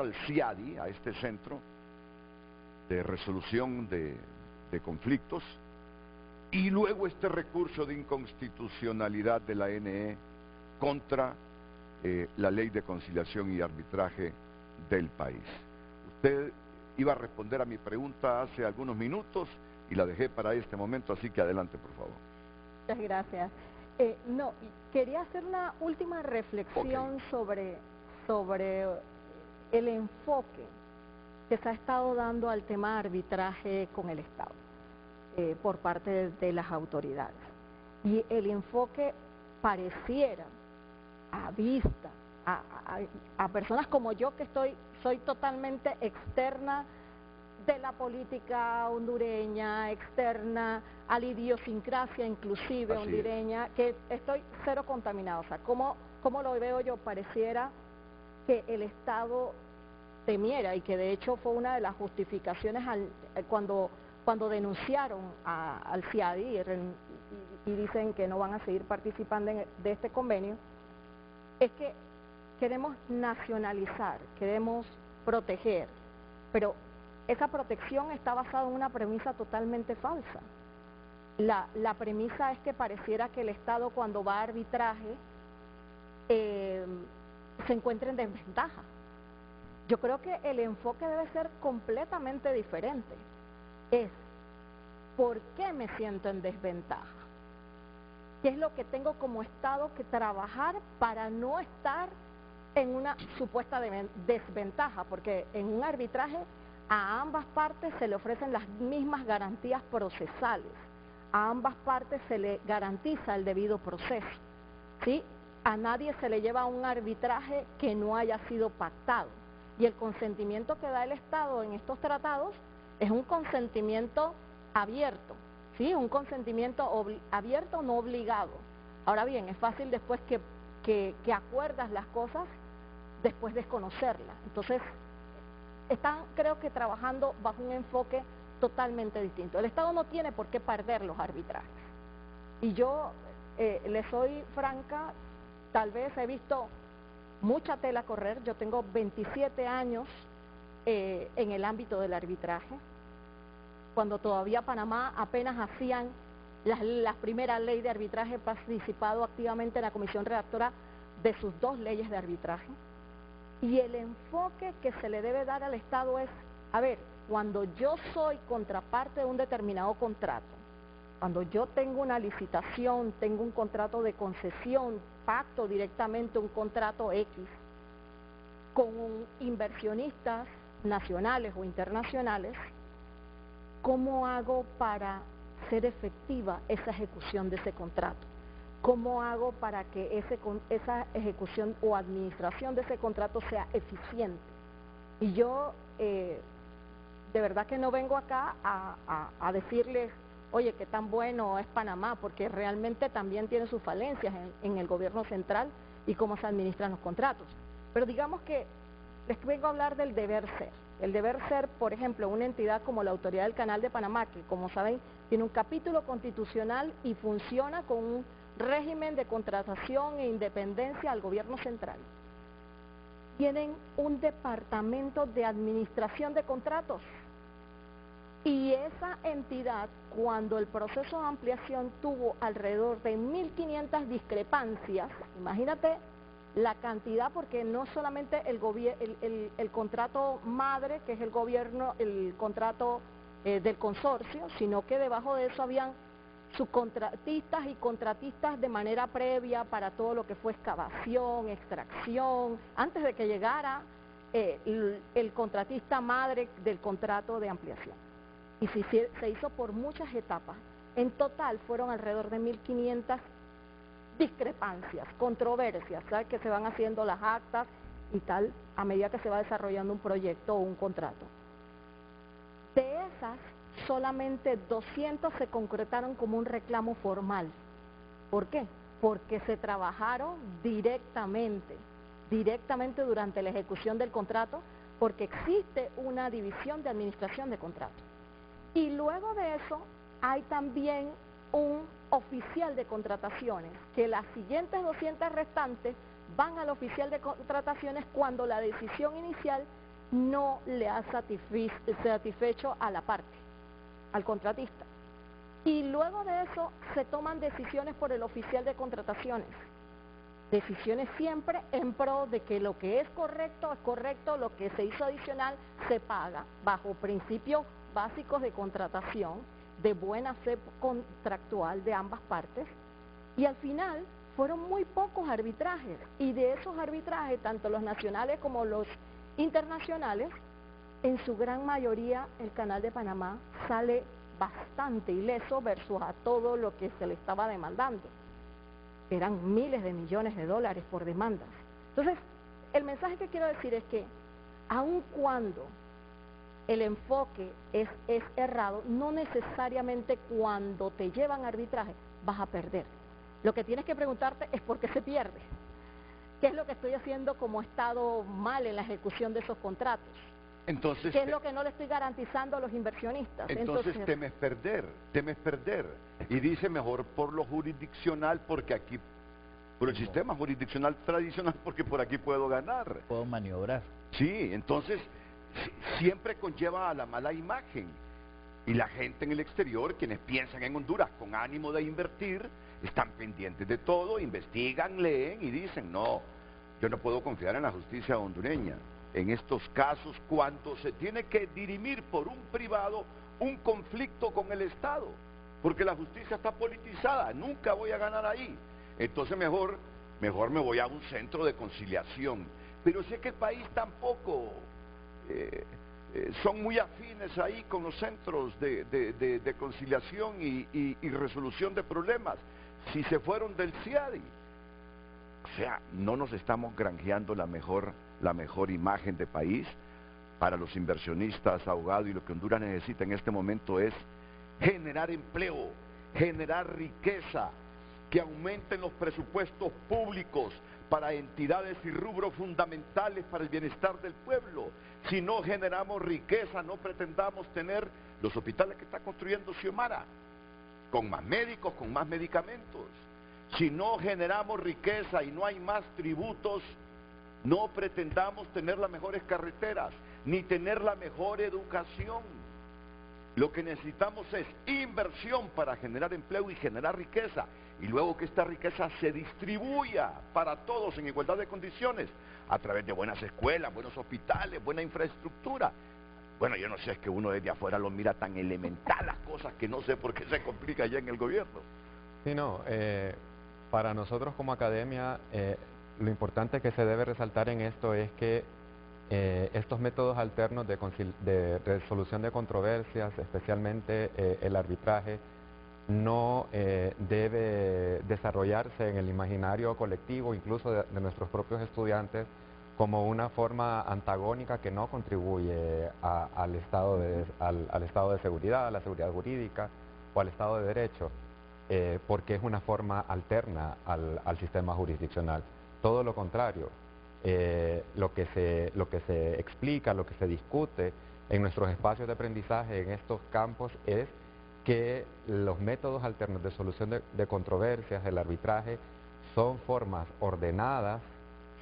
al CIADI, a este centro de resolución de conflictos, y luego este recurso de inconstitucionalidad de la NE contra la ley de conciliación y arbitraje del país. Usted iba a responder a mi pregunta hace algunos minutos y la dejé para este momento, así que adelante, por favor. Muchas gracias. Quería hacer una última reflexión sobre el enfoque que se ha estado dando al tema de arbitraje con el Estado por parte de las autoridades. Y el enfoque pareciera, a vista, a personas como yo que soy totalmente externa de la política hondureña, externa a la idiosincrasia inclusive hondureña, que estoy cero contaminado. O sea, ¿cómo lo veo yo? Pareciera que el Estado temiera, y que de hecho fue una de las justificaciones cuando denunciaron al CIADI y dicen que no van a seguir participando de este convenio, es que queremos nacionalizar, queremos proteger, pero esa protección está basada en una premisa totalmente falsa. La premisa es que pareciera que el Estado, cuando va a arbitraje, se encuentra en desventaja. Yo creo que el enfoque debe ser completamente diferente. Es, ¿por qué me siento en desventaja? ¿Qué es lo que tengo como Estado que trabajar para no estar en una supuesta desventaja? Porque en un arbitraje a ambas partes se le ofrecen las mismas garantías procesales, a ambas partes se le garantiza el debido proceso, ¿sí? A nadie se le lleva a un arbitraje que no haya sido pactado, y el consentimiento que da el Estado en estos tratados es un consentimiento abierto, ¿sí? Un consentimiento abierto, no obligado. Ahora bien, es fácil después que acuerdas las cosas, después desconocerlas. Entonces, están, creo que, trabajando bajo un enfoque totalmente distinto. El Estado no tiene por qué perder los arbitrajes. Y yo, le soy franca, tal vez he visto mucha tela correr. Yo tengo 27 años en el ámbito del arbitraje, cuando todavía Panamá apenas hacían la primera ley de arbitraje. He participado activamente en la comisión redactora de sus 2 leyes de arbitraje. Y el enfoque que se le debe dar al Estado es, a ver, cuando yo soy contraparte de un determinado contrato, cuando yo tengo una licitación, tengo un contrato de concesión, pacto directamente un contrato X con inversionistas, nacionales o internacionales, ¿cómo hago para ser efectiva esa ejecución de ese contrato? ¿Cómo hago para que esa ejecución o administración de ese contrato sea eficiente? Y yo de verdad que no vengo acá a decirles, oye, qué tan bueno es Panamá, porque realmente también tiene sus falencias en el gobierno central y cómo se administran los contratos. Pero digamos que les vengo a hablar del deber ser. El deber ser, por ejemplo, una entidad como la Autoridad del Canal de Panamá, que como saben tiene un capítulo constitucional y funciona con un régimen de contratación e independencia al gobierno central. Tienen un departamento de administración de contratos. Y esa entidad, cuando el proceso de ampliación tuvo alrededor de 1.500 discrepancias, imagínate la cantidad, porque no solamente el contrato madre, que es el contrato del consorcio, sino que debajo de eso habían subcontratistas y contratistas de manera previa para todo lo que fue excavación, extracción, antes de que llegara el contratista madre del contrato de ampliación. Y se hizo por muchas etapas. En total fueron alrededor de 1.500 discrepancias, controversias, ¿sabes? Que se van haciendo las actas y tal a medida que se va desarrollando un proyecto o un contrato. De esas, solamente 200 se concretaron como un reclamo formal. ¿Por qué? Porque se trabajaron directamente durante la ejecución del contrato, porque existe una división de administración de contratos. Y luego de eso hay también un oficial de contrataciones, que las siguientes 200 restantes van al oficial de contrataciones cuando la decisión inicial no le ha satisfecho a la parte, al contratista. Y luego de eso se toman decisiones por el oficial de contrataciones. Decisiones siempre en pro de que lo que es correcto, lo que se hizo adicional se paga bajo principios básicos de contratación, de buena fe contractual de ambas partes, y al final fueron muy pocos arbitrajes, y de esos arbitrajes, tanto los nacionales como los internacionales, en su gran mayoría el Canal de Panamá sale bastante ileso versus a todo lo que se le estaba demandando. Eran miles de millones de dólares por demandas. Entonces, el mensaje que quiero decir es que, aun cuando el enfoque es errado, no necesariamente cuando te llevan a arbitraje vas a perder. Lo que tienes que preguntarte es por qué se pierde. ¿Qué es lo que estoy haciendo como Estado mal en la ejecución de esos contratos? Entonces, ¿qué es lo que no le estoy garantizando a los inversionistas? Entonces temes perder. Y dice mejor por lo jurisdiccional, porque aquí, por el sistema jurisdiccional tradicional, porque por aquí puedo ganar. Puedo maniobrar. Sí, entonces siempre conlleva a la mala imagen. Y la gente en el exterior, quienes piensan en Honduras con ánimo de invertir, están pendientes de todo, investigan, leen y dicen, no, yo no puedo confiar en la justicia hondureña. En estos casos, cuando se tiene que dirimir por un privado un conflicto con el Estado, porque la justicia está politizada, nunca voy a ganar ahí. Entonces mejor me voy a un centro de conciliación. Pero si es que el país tampoco son muy afines ahí con los centros de conciliación y resolución de problemas, si se fueron del CIADI. O sea, no nos estamos granjeando la mejor imagen de país para los inversionistas, abogados, y lo que Honduras necesita en este momento es generar empleo, generar riqueza, que aumenten los presupuestos públicos para entidades y rubros fundamentales para el bienestar del pueblo. Si no generamos riqueza, no pretendamos tener los hospitales que está construyendo Xiomara, con más médicos, con más medicamentos. Si no generamos riqueza y no hay más tributos, no pretendamos tener las mejores carreteras, ni tener la mejor educación. Lo que necesitamos es inversión para generar empleo y generar riqueza, y luego que esta riqueza se distribuya para todos en igualdad de condiciones, a través de buenas escuelas, buenos hospitales, buena infraestructura. Bueno, yo no sé, es que uno desde afuera lo mira tan elemental las cosas que no sé por qué se complica ya en el gobierno. Sí, no, para nosotros como academia, lo importante que se debe resaltar en esto es que estos métodos alternos de resolución de controversias, especialmente el arbitraje, no debe desarrollarse en el imaginario colectivo, incluso de nuestros propios estudiantes, como una forma antagónica que no contribuye al estado de seguridad, a la seguridad jurídica o al Estado de Derecho, porque es una forma alterna al sistema jurisdiccional. Todo lo contrario, lo que se explica, lo que se discute en nuestros espacios de aprendizaje en estos campos es que los métodos alternos de solución de controversias, el arbitraje, son formas ordenadas,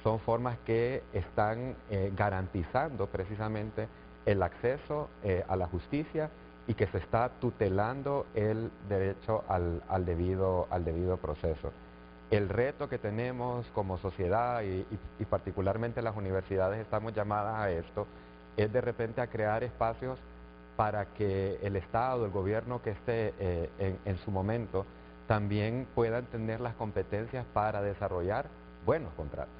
son formas que están garantizando precisamente el acceso a la justicia y que se está tutelando el derecho al debido proceso. El reto que tenemos como sociedad y particularmente las universidades estamos llamadas a esto, es de repente a crear espacios para que el Estado, el gobierno que esté en su momento, también puedan tener las competencias para desarrollar buenos contratos.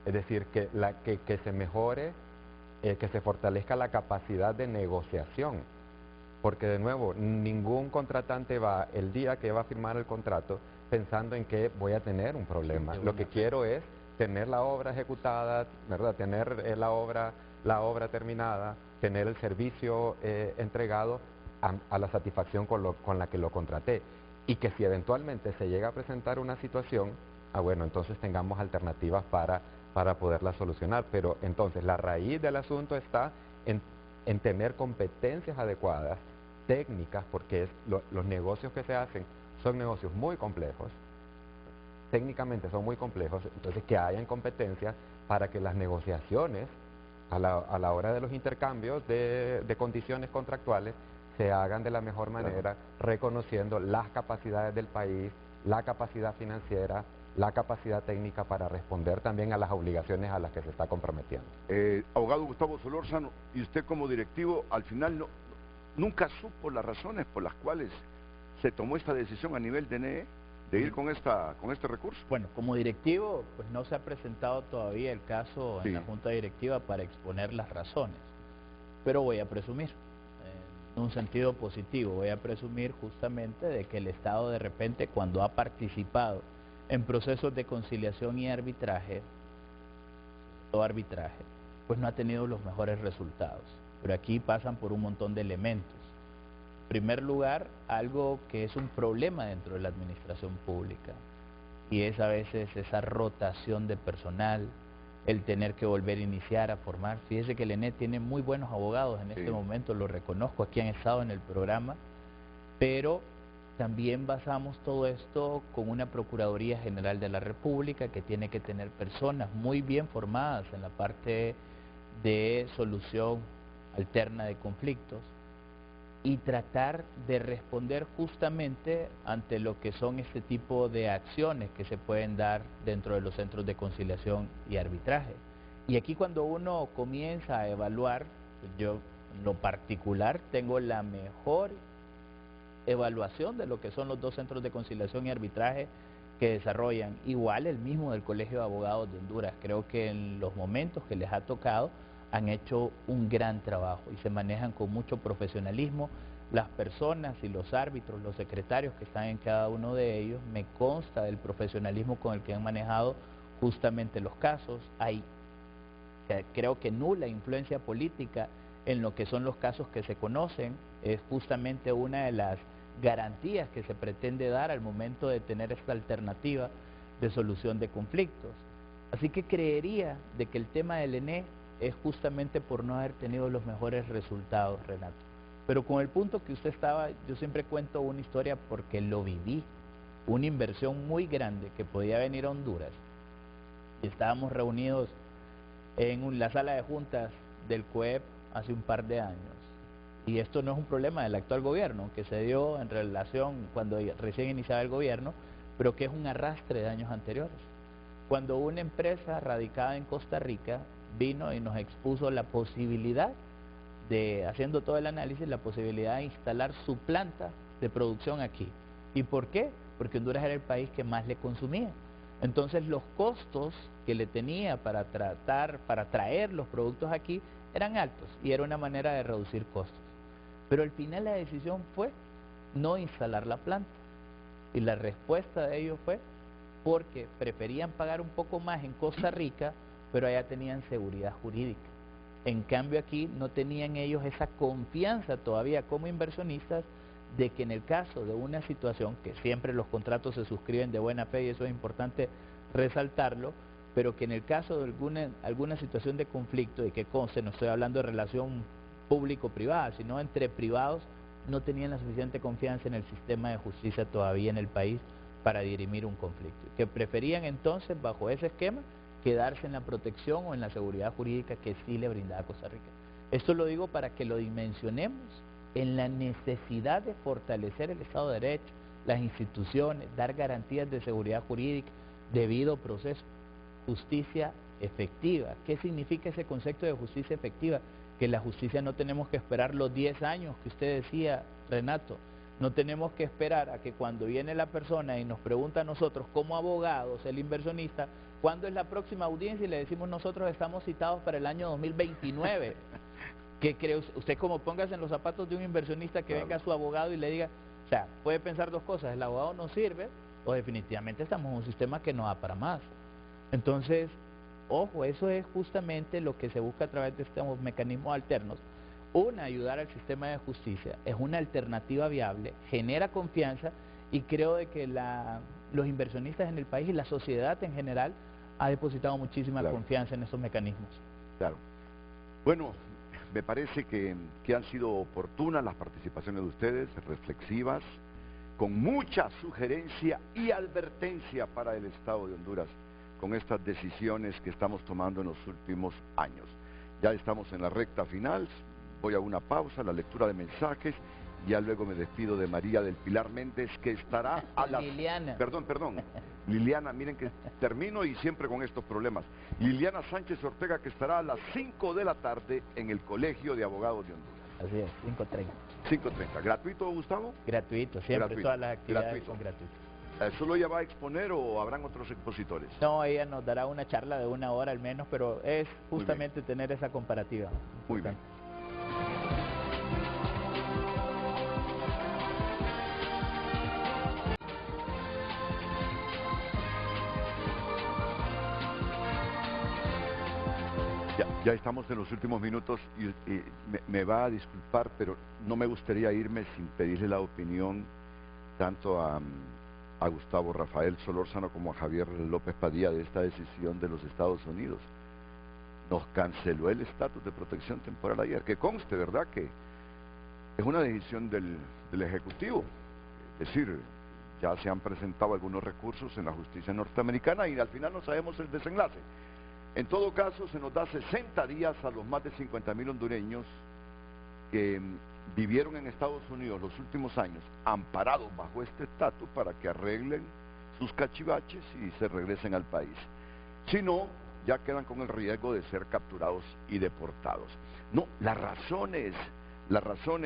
Es decir, que se mejore, que se fortalezca la capacidad de negociación. Porque de nuevo, ningún contratante va el día que va a firmar el contrato pensando en que voy a tener un problema. Lo que quiero es tener la obra ejecutada, ¿verdad? Tener la obra terminada, tener el servicio entregado a la satisfacción con la que lo contraté. Y que si eventualmente se llega a presentar una situación, bueno, entonces tengamos alternativas para poderla solucionar. Pero entonces la raíz del asunto está en tener competencias adecuadas, técnicas, porque los negocios que se hacen son negocios muy complejos, técnicamente son muy complejos, entonces que hayan competencias para que las negociaciones a la hora de los intercambios de condiciones contractuales se hagan de la mejor manera, reconociendo las capacidades del país, la capacidad financiera, la capacidad técnica para responder también a las obligaciones a las que se está comprometiendo. Abogado Gustavo Solórzano, y usted como directivo, al final nunca supo las razones por las cuales se tomó esta decisión a nivel de NE de ir con este recurso. Bueno, como directivo, pues no se ha presentado todavía el caso en la Junta Directiva para exponer las razones, pero voy a presumir, en un sentido positivo, voy a presumir justamente de que el Estado de repente cuando ha participado en procesos de conciliación y arbitraje, pues no ha tenido los mejores resultados. Pero aquí pasan por un montón de elementos. En primer lugar, algo que es un problema dentro de la administración pública, y es a veces esa rotación de personal, el tener que volver a iniciar, a formar. Fíjese que el ENE tiene muy buenos abogados en este momento, lo reconozco, aquí han estado en el programa, pero también basamos todo esto con una Procuraduría General de la República que tiene que tener personas muy bien formadas en la parte de solución alterna de conflictos y tratar de responder justamente ante lo que son este tipo de acciones que se pueden dar dentro de los centros de conciliación y arbitraje. Y aquí cuando uno comienza a evaluar, yo en lo particular tengo la mejor evaluación de lo que son los dos centros de conciliación y arbitraje que desarrollan, igual el mismo del Colegio de Abogados de Honduras. Creo que en los momentos que les ha tocado han hecho un gran trabajo y se manejan con mucho profesionalismo. Las personas y los árbitros, los secretarios que están en cada uno de ellos, me consta del profesionalismo con el que han manejado justamente los casos. Hay, creo que nula influencia política en lo que son los casos que se conocen, es justamente una de las garantías que se pretende dar al momento de tener esta alternativa de solución de conflictos. Así que creería de que el tema del ENE es justamente por no haber tenido los mejores resultados, Renato. Pero con el punto que usted estaba, yo siempre cuento una historia porque lo viví, una inversión muy grande que podía venir a Honduras. Y estábamos reunidos en la sala de juntas del COEP hace un par de años. Y esto no es un problema del actual gobierno, que se dio en relación cuando recién iniciaba el gobierno, pero que es un arrastre de años anteriores. Cuando una empresa radicada en Costa Rica vino y nos expuso la posibilidad de, haciendo todo el análisis, la posibilidad de instalar su planta de producción aquí. ¿Y por qué? Porque Honduras era el país que más le consumía. Entonces los costos que le tenía para traer los productos aquí eran altos y era una manera de reducir costos. Pero al final la decisión fue no instalar la planta. Y la respuesta de ellos fue porque preferían pagar un poco más en Costa Rica, pero allá tenían seguridad jurídica. En cambio aquí no tenían ellos esa confianza todavía como inversionistas de que en el caso de una situación, que siempre los contratos se suscriben de buena fe y eso es importante resaltarlo, pero que en el caso de alguna situación de conflicto, y que conste, no estoy hablando de relación público-privada, sino entre privados, no tenían la suficiente confianza en el sistema de justicia todavía en el país para dirimir un conflicto. Que preferían entonces, bajo ese esquema, quedarse en la protección o en la seguridad jurídica que sí le brindaba Costa Rica. Esto lo digo para que lo dimensionemos en la necesidad de fortalecer el Estado de Derecho, las instituciones, dar garantías de seguridad jurídica, debido proceso, justicia efectiva. ¿Qué significa ese concepto de justicia efectiva? Que la justicia no tenemos que esperar los 10 años que usted decía, Renato. No tenemos que esperar a que cuando viene la persona y nos pregunta a nosotros como abogados, el inversionista, ¿cuándo es la próxima audiencia? Y le decimos nosotros estamos citados para el año 2029. ¿Qué cree usted? Como póngase en los zapatos de un inversionista que venga a su abogado y le diga, o sea, puede pensar dos cosas, el abogado no sirve o definitivamente estamos en un sistema que no da para más. Entonces, ojo, eso es justamente lo que se busca a través de estos mecanismos alternos. Una, ayudar al sistema de justicia, es una alternativa viable, genera confianza y creo de que los inversionistas en el país y la sociedad en general ha depositado muchísima confianza en esos mecanismos. Claro. Bueno, me parece que han sido oportunas las participaciones de ustedes, reflexivas, con mucha sugerencia y advertencia para el Estado de Honduras con estas decisiones que estamos tomando en los últimos años. Ya estamos en la recta final, voy a una pausa, la lectura de mensajes, y ya luego me despido de María del Pilar Méndez, que estará a las... Liliana. Perdón. Liliana, miren que termino y siempre con estos problemas. Liliana Sánchez Ortega, que estará a las 5 de la tarde en el Colegio de Abogados de Honduras. Así es, 5:30. 5:30. ¿Gratuito, Gustavo? Gratuito, siempre, gratuito. Todas las actividades son gratuitas. ¿Solo ella va a exponer o habrán otros expositores? No, ella nos dará una charla de 1 hora al menos, pero es justamente tener esa comparativa. Muy bien. Ya estamos en los últimos minutos y me va a disculpar, pero no me gustaría irme sin pedirle la opinión tanto a Gustavo Rafael Solórzano como a Javier López Padilla de esta decisión de los Estados Unidos. Nos canceló el estatus de protección temporal ayer, que conste, ¿verdad?, que es una decisión del Ejecutivo. Es decir, ya se han presentado algunos recursos en la justicia norteamericana y al final no sabemos el desenlace. En todo caso, se nos da 60 días a los más de 50.000 hondureños que vivieron en Estados Unidos los últimos años, amparados bajo este estatus, para que arreglen sus cachivaches y se regresen al país. Si no, ya quedan con el riesgo de ser capturados y deportados. No, las razones,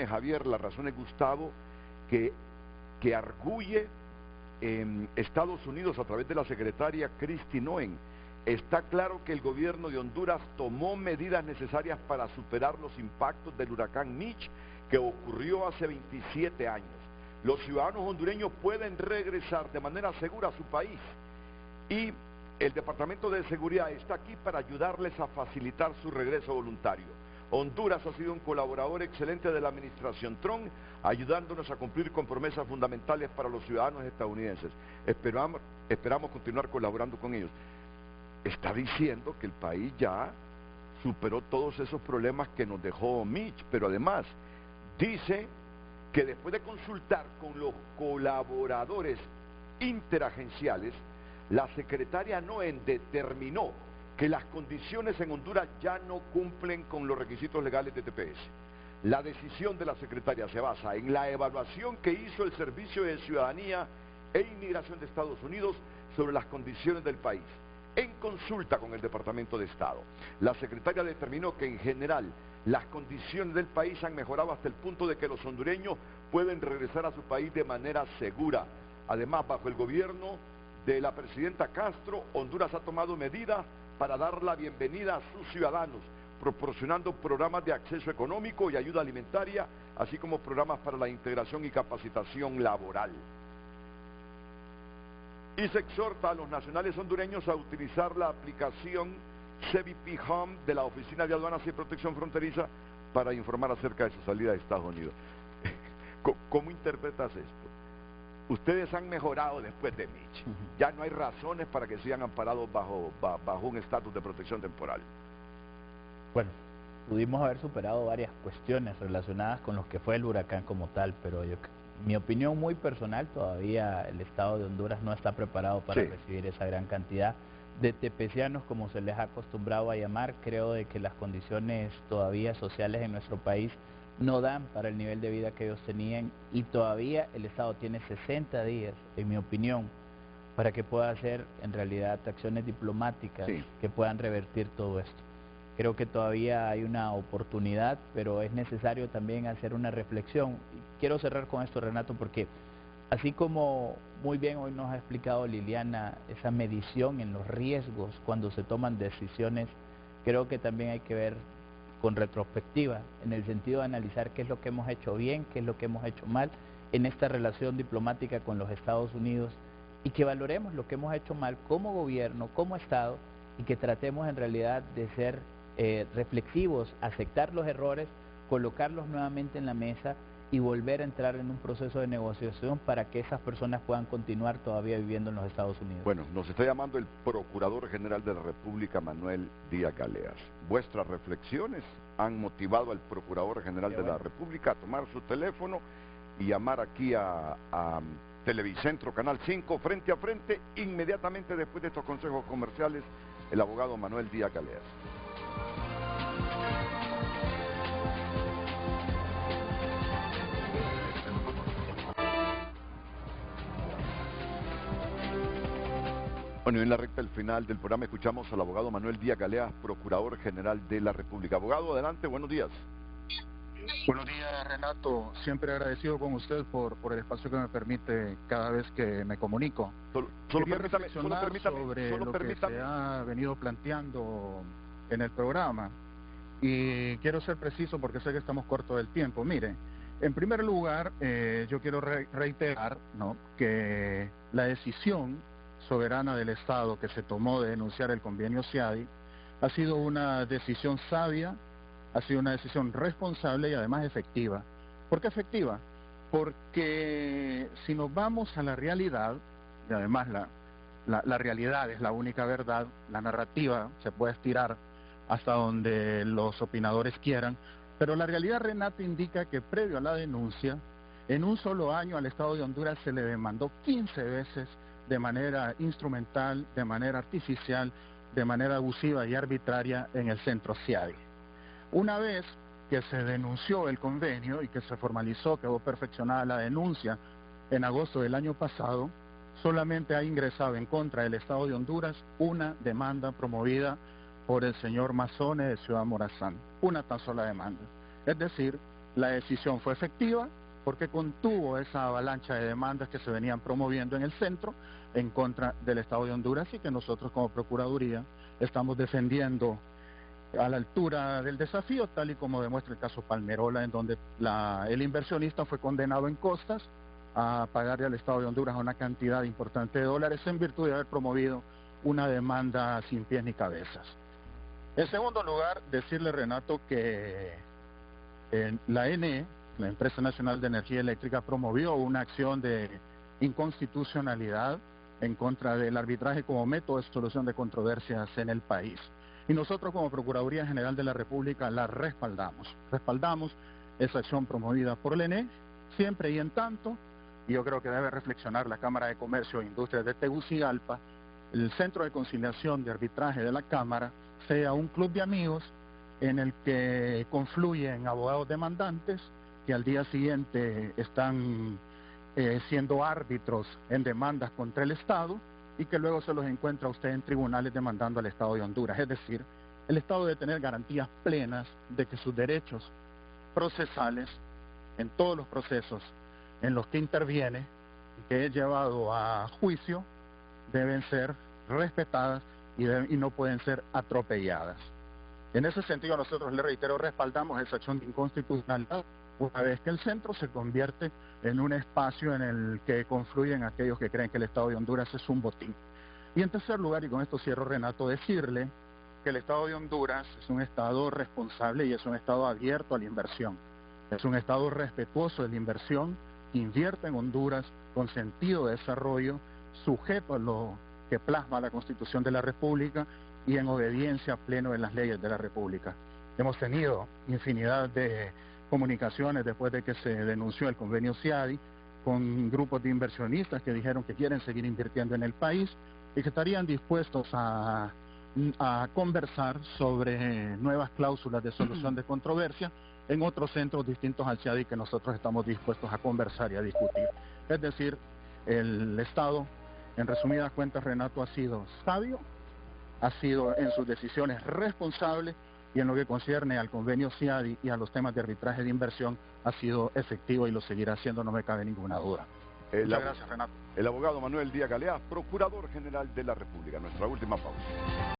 Javier, las razones, Gustavo, que arguye Estados Unidos a través de la secretaria Kristi Noem. Está claro que el gobierno de Honduras tomó medidas necesarias para superar los impactos del huracán Mitch, que ocurrió hace 27 años. Los ciudadanos hondureños pueden regresar de manera segura a su país y el Departamento de Seguridad está aquí para ayudarles a facilitar su regreso voluntario. Honduras ha sido un colaborador excelente de la administración Trump, ayudándonos a cumplir con promesas fundamentales para los ciudadanos estadounidenses. Esperamos continuar colaborando con ellos. Está diciendo que el país ya superó todos esos problemas que nos dejó Mitch, pero además dice que después de consultar con los colaboradores interagenciales, la secretaria Noem determinó que las condiciones en Honduras ya no cumplen con los requisitos legales de TPS. La decisión de la secretaria se basa en la evaluación que hizo el Servicio de Ciudadanía e Inmigración de Estados Unidos sobre las condiciones del país, en consulta con el Departamento de Estado. La secretaria determinó que en general las condiciones del país han mejorado hasta el punto de que los hondureños pueden regresar a su país de manera segura. Además, bajo el gobierno de la presidenta Castro, Honduras ha tomado medidas para dar la bienvenida a sus ciudadanos, proporcionando programas de acceso económico y ayuda alimentaria, así como programas para la integración y capacitación laboral. Y se exhorta a los nacionales hondureños a utilizar la aplicación CBP Home de la Oficina de Aduanas y Protección Fronteriza para informar acerca de su salida de Estados Unidos. ¿Cómo interpretas esto? Ustedes han mejorado después de Mitch. Ya no hay razones para que sean amparados bajo un estatus de protección temporal. Bueno, pudimos haber superado varias cuestiones relacionadas con lo que fue el huracán como tal, pero mi opinión muy personal, todavía el Estado de Honduras no está preparado para recibir esa gran cantidad de tepecianos, como se les ha acostumbrado a llamar. Creo de que las condiciones todavía sociales en nuestro país no dan para el nivel de vida que ellos tenían, y todavía el Estado tiene 60 días, en mi opinión, para que pueda hacer en realidad acciones diplomáticas que puedan revertir todo esto. Creo que todavía hay una oportunidad, pero es necesario también hacer una reflexión. Quiero cerrar con esto, Renato, porque así como muy bien hoy nos ha explicado Liliana esa medición en los riesgos cuando se toman decisiones, creo que también hay que ver con retrospectiva, en el sentido de analizar qué es lo que hemos hecho bien, qué es lo que hemos hecho mal en esta relación diplomática con los Estados Unidos, y que valoremos lo que hemos hecho mal como gobierno, como Estado, y que tratemos en realidad de ser reflexivos, aceptar los errores, colocarlos nuevamente en la mesa y volver a entrar en un proceso de negociación para que esas personas puedan continuar todavía viviendo en los Estados Unidos. Bueno, nos está llamando el Procurador General de la República, Manuel Díaz Galeas. Vuestras reflexiones han motivado al Procurador General de la República a tomar su teléfono y llamar aquí a Televicentro Canal 5 frente a frente, inmediatamente después de estos consejos comerciales, el abogado Manuel Díaz Galeas. Bueno, y en la recta final del programa escuchamos al abogado Manuel Díaz Galeas, Procurador General de la República. Abogado, adelante, buenos días. Buenos días, Renato. Siempre agradecido con usted por el espacio que me permite cada vez que me comunico. Solo permítame sobre lo que se ha venido planteando en el programa. Y quiero ser preciso porque sé que estamos cortos del tiempo. Mire, en primer lugar, yo quiero reiterar, ¿no?, que la decisión soberana del Estado que se tomó de denunciar el convenio CIADI ha sido una decisión sabia, ha sido una decisión responsable y además efectiva. ¿Por qué efectiva? Porque si nos vamos a la realidad, y además la realidad es la única verdad, la narrativa se puede estirar hasta donde los opinadores quieran, pero la realidad, Renato, indica que previo a la denuncia, en un solo año al Estado de Honduras se le demandó 15 veces de manera instrumental, de manera artificial, de manera abusiva y arbitraria en el centro CIADI. Una vez que se denunció el convenio y que se formalizó, quedó perfeccionada la denuncia en agosto del año pasado, solamente ha ingresado en contra del Estado de Honduras una demanda promovida por el señor Mazone de Ciudad Morazán, una tan sola demanda. Es decir, la decisión fue efectiva porque contuvo esa avalancha de demandas que se venían promoviendo en el centro en contra del Estado de Honduras, y que nosotros como Procuraduría estamos defendiendo a la altura del desafío, tal y como demuestra el caso Palmerola, en donde el inversionista fue condenado en costas a pagarle al Estado de Honduras una cantidad importante de dólares en virtud de haber promovido una demanda sin pies ni cabezas. En segundo lugar, decirle, Renato, que la ENE, la Empresa Nacional de Energía Eléctrica, promovió una acción de inconstitucionalidad en contra del arbitraje como método de solución de controversias en el país. Y nosotros como Procuraduría General de la República la respaldamos. Respaldamos esa acción promovida por la ENE, siempre y en tanto, y yo creo que debe reflexionar la Cámara de Comercio e Industrias de Tegucigalpa, el Centro de Conciliación de Arbitraje de la Cámara sea un club de amigos en el que confluyen abogados demandantes que al día siguiente están siendo árbitros en demandas contra el Estado, y que luego se los encuentra usted en tribunales demandando al Estado de Honduras. Es decir, el Estado debe tener garantías plenas de que sus derechos procesales en todos los procesos en los que interviene y que es llevado a juicio deben ser respetadas y no pueden ser atropelladas. En ese sentido, nosotros, le reitero, respaldamos esa acción de inconstitucionalidad una vez que el centro se convierte en un espacio en el que confluyen aquellos que creen que el Estado de Honduras es un botín. Y en tercer lugar, y con esto cierro, Renato, decirle que el Estado de Honduras es un Estado responsable y es un Estado abierto a la inversión. Es un Estado respetuoso de la inversión, que invierte en Honduras con sentido de desarrollo, sujeto a lo que plasma la Constitución de la República y en obediencia plena de las leyes de la República. Hemos tenido infinidad de comunicaciones después de que se denunció el convenio CIADI con grupos de inversionistas que dijeron que quieren seguir invirtiendo en el país y que estarían dispuestos a conversar sobre nuevas cláusulas de solución de controversia en otros centros distintos al CIADI que nosotros estamos dispuestos a conversar y a discutir. Es decir, el Estado, en resumidas cuentas, Renato, ha sido sabio, ha sido en sus decisiones responsable y en lo que concierne al convenio CIADI y a los temas de arbitraje de inversión ha sido efectivo y lo seguirá haciendo, no me cabe ninguna duda. Muchas gracias, Renato. El abogado Manuel Díaz Galeas, Procurador General de la República. Nuestra última pausa.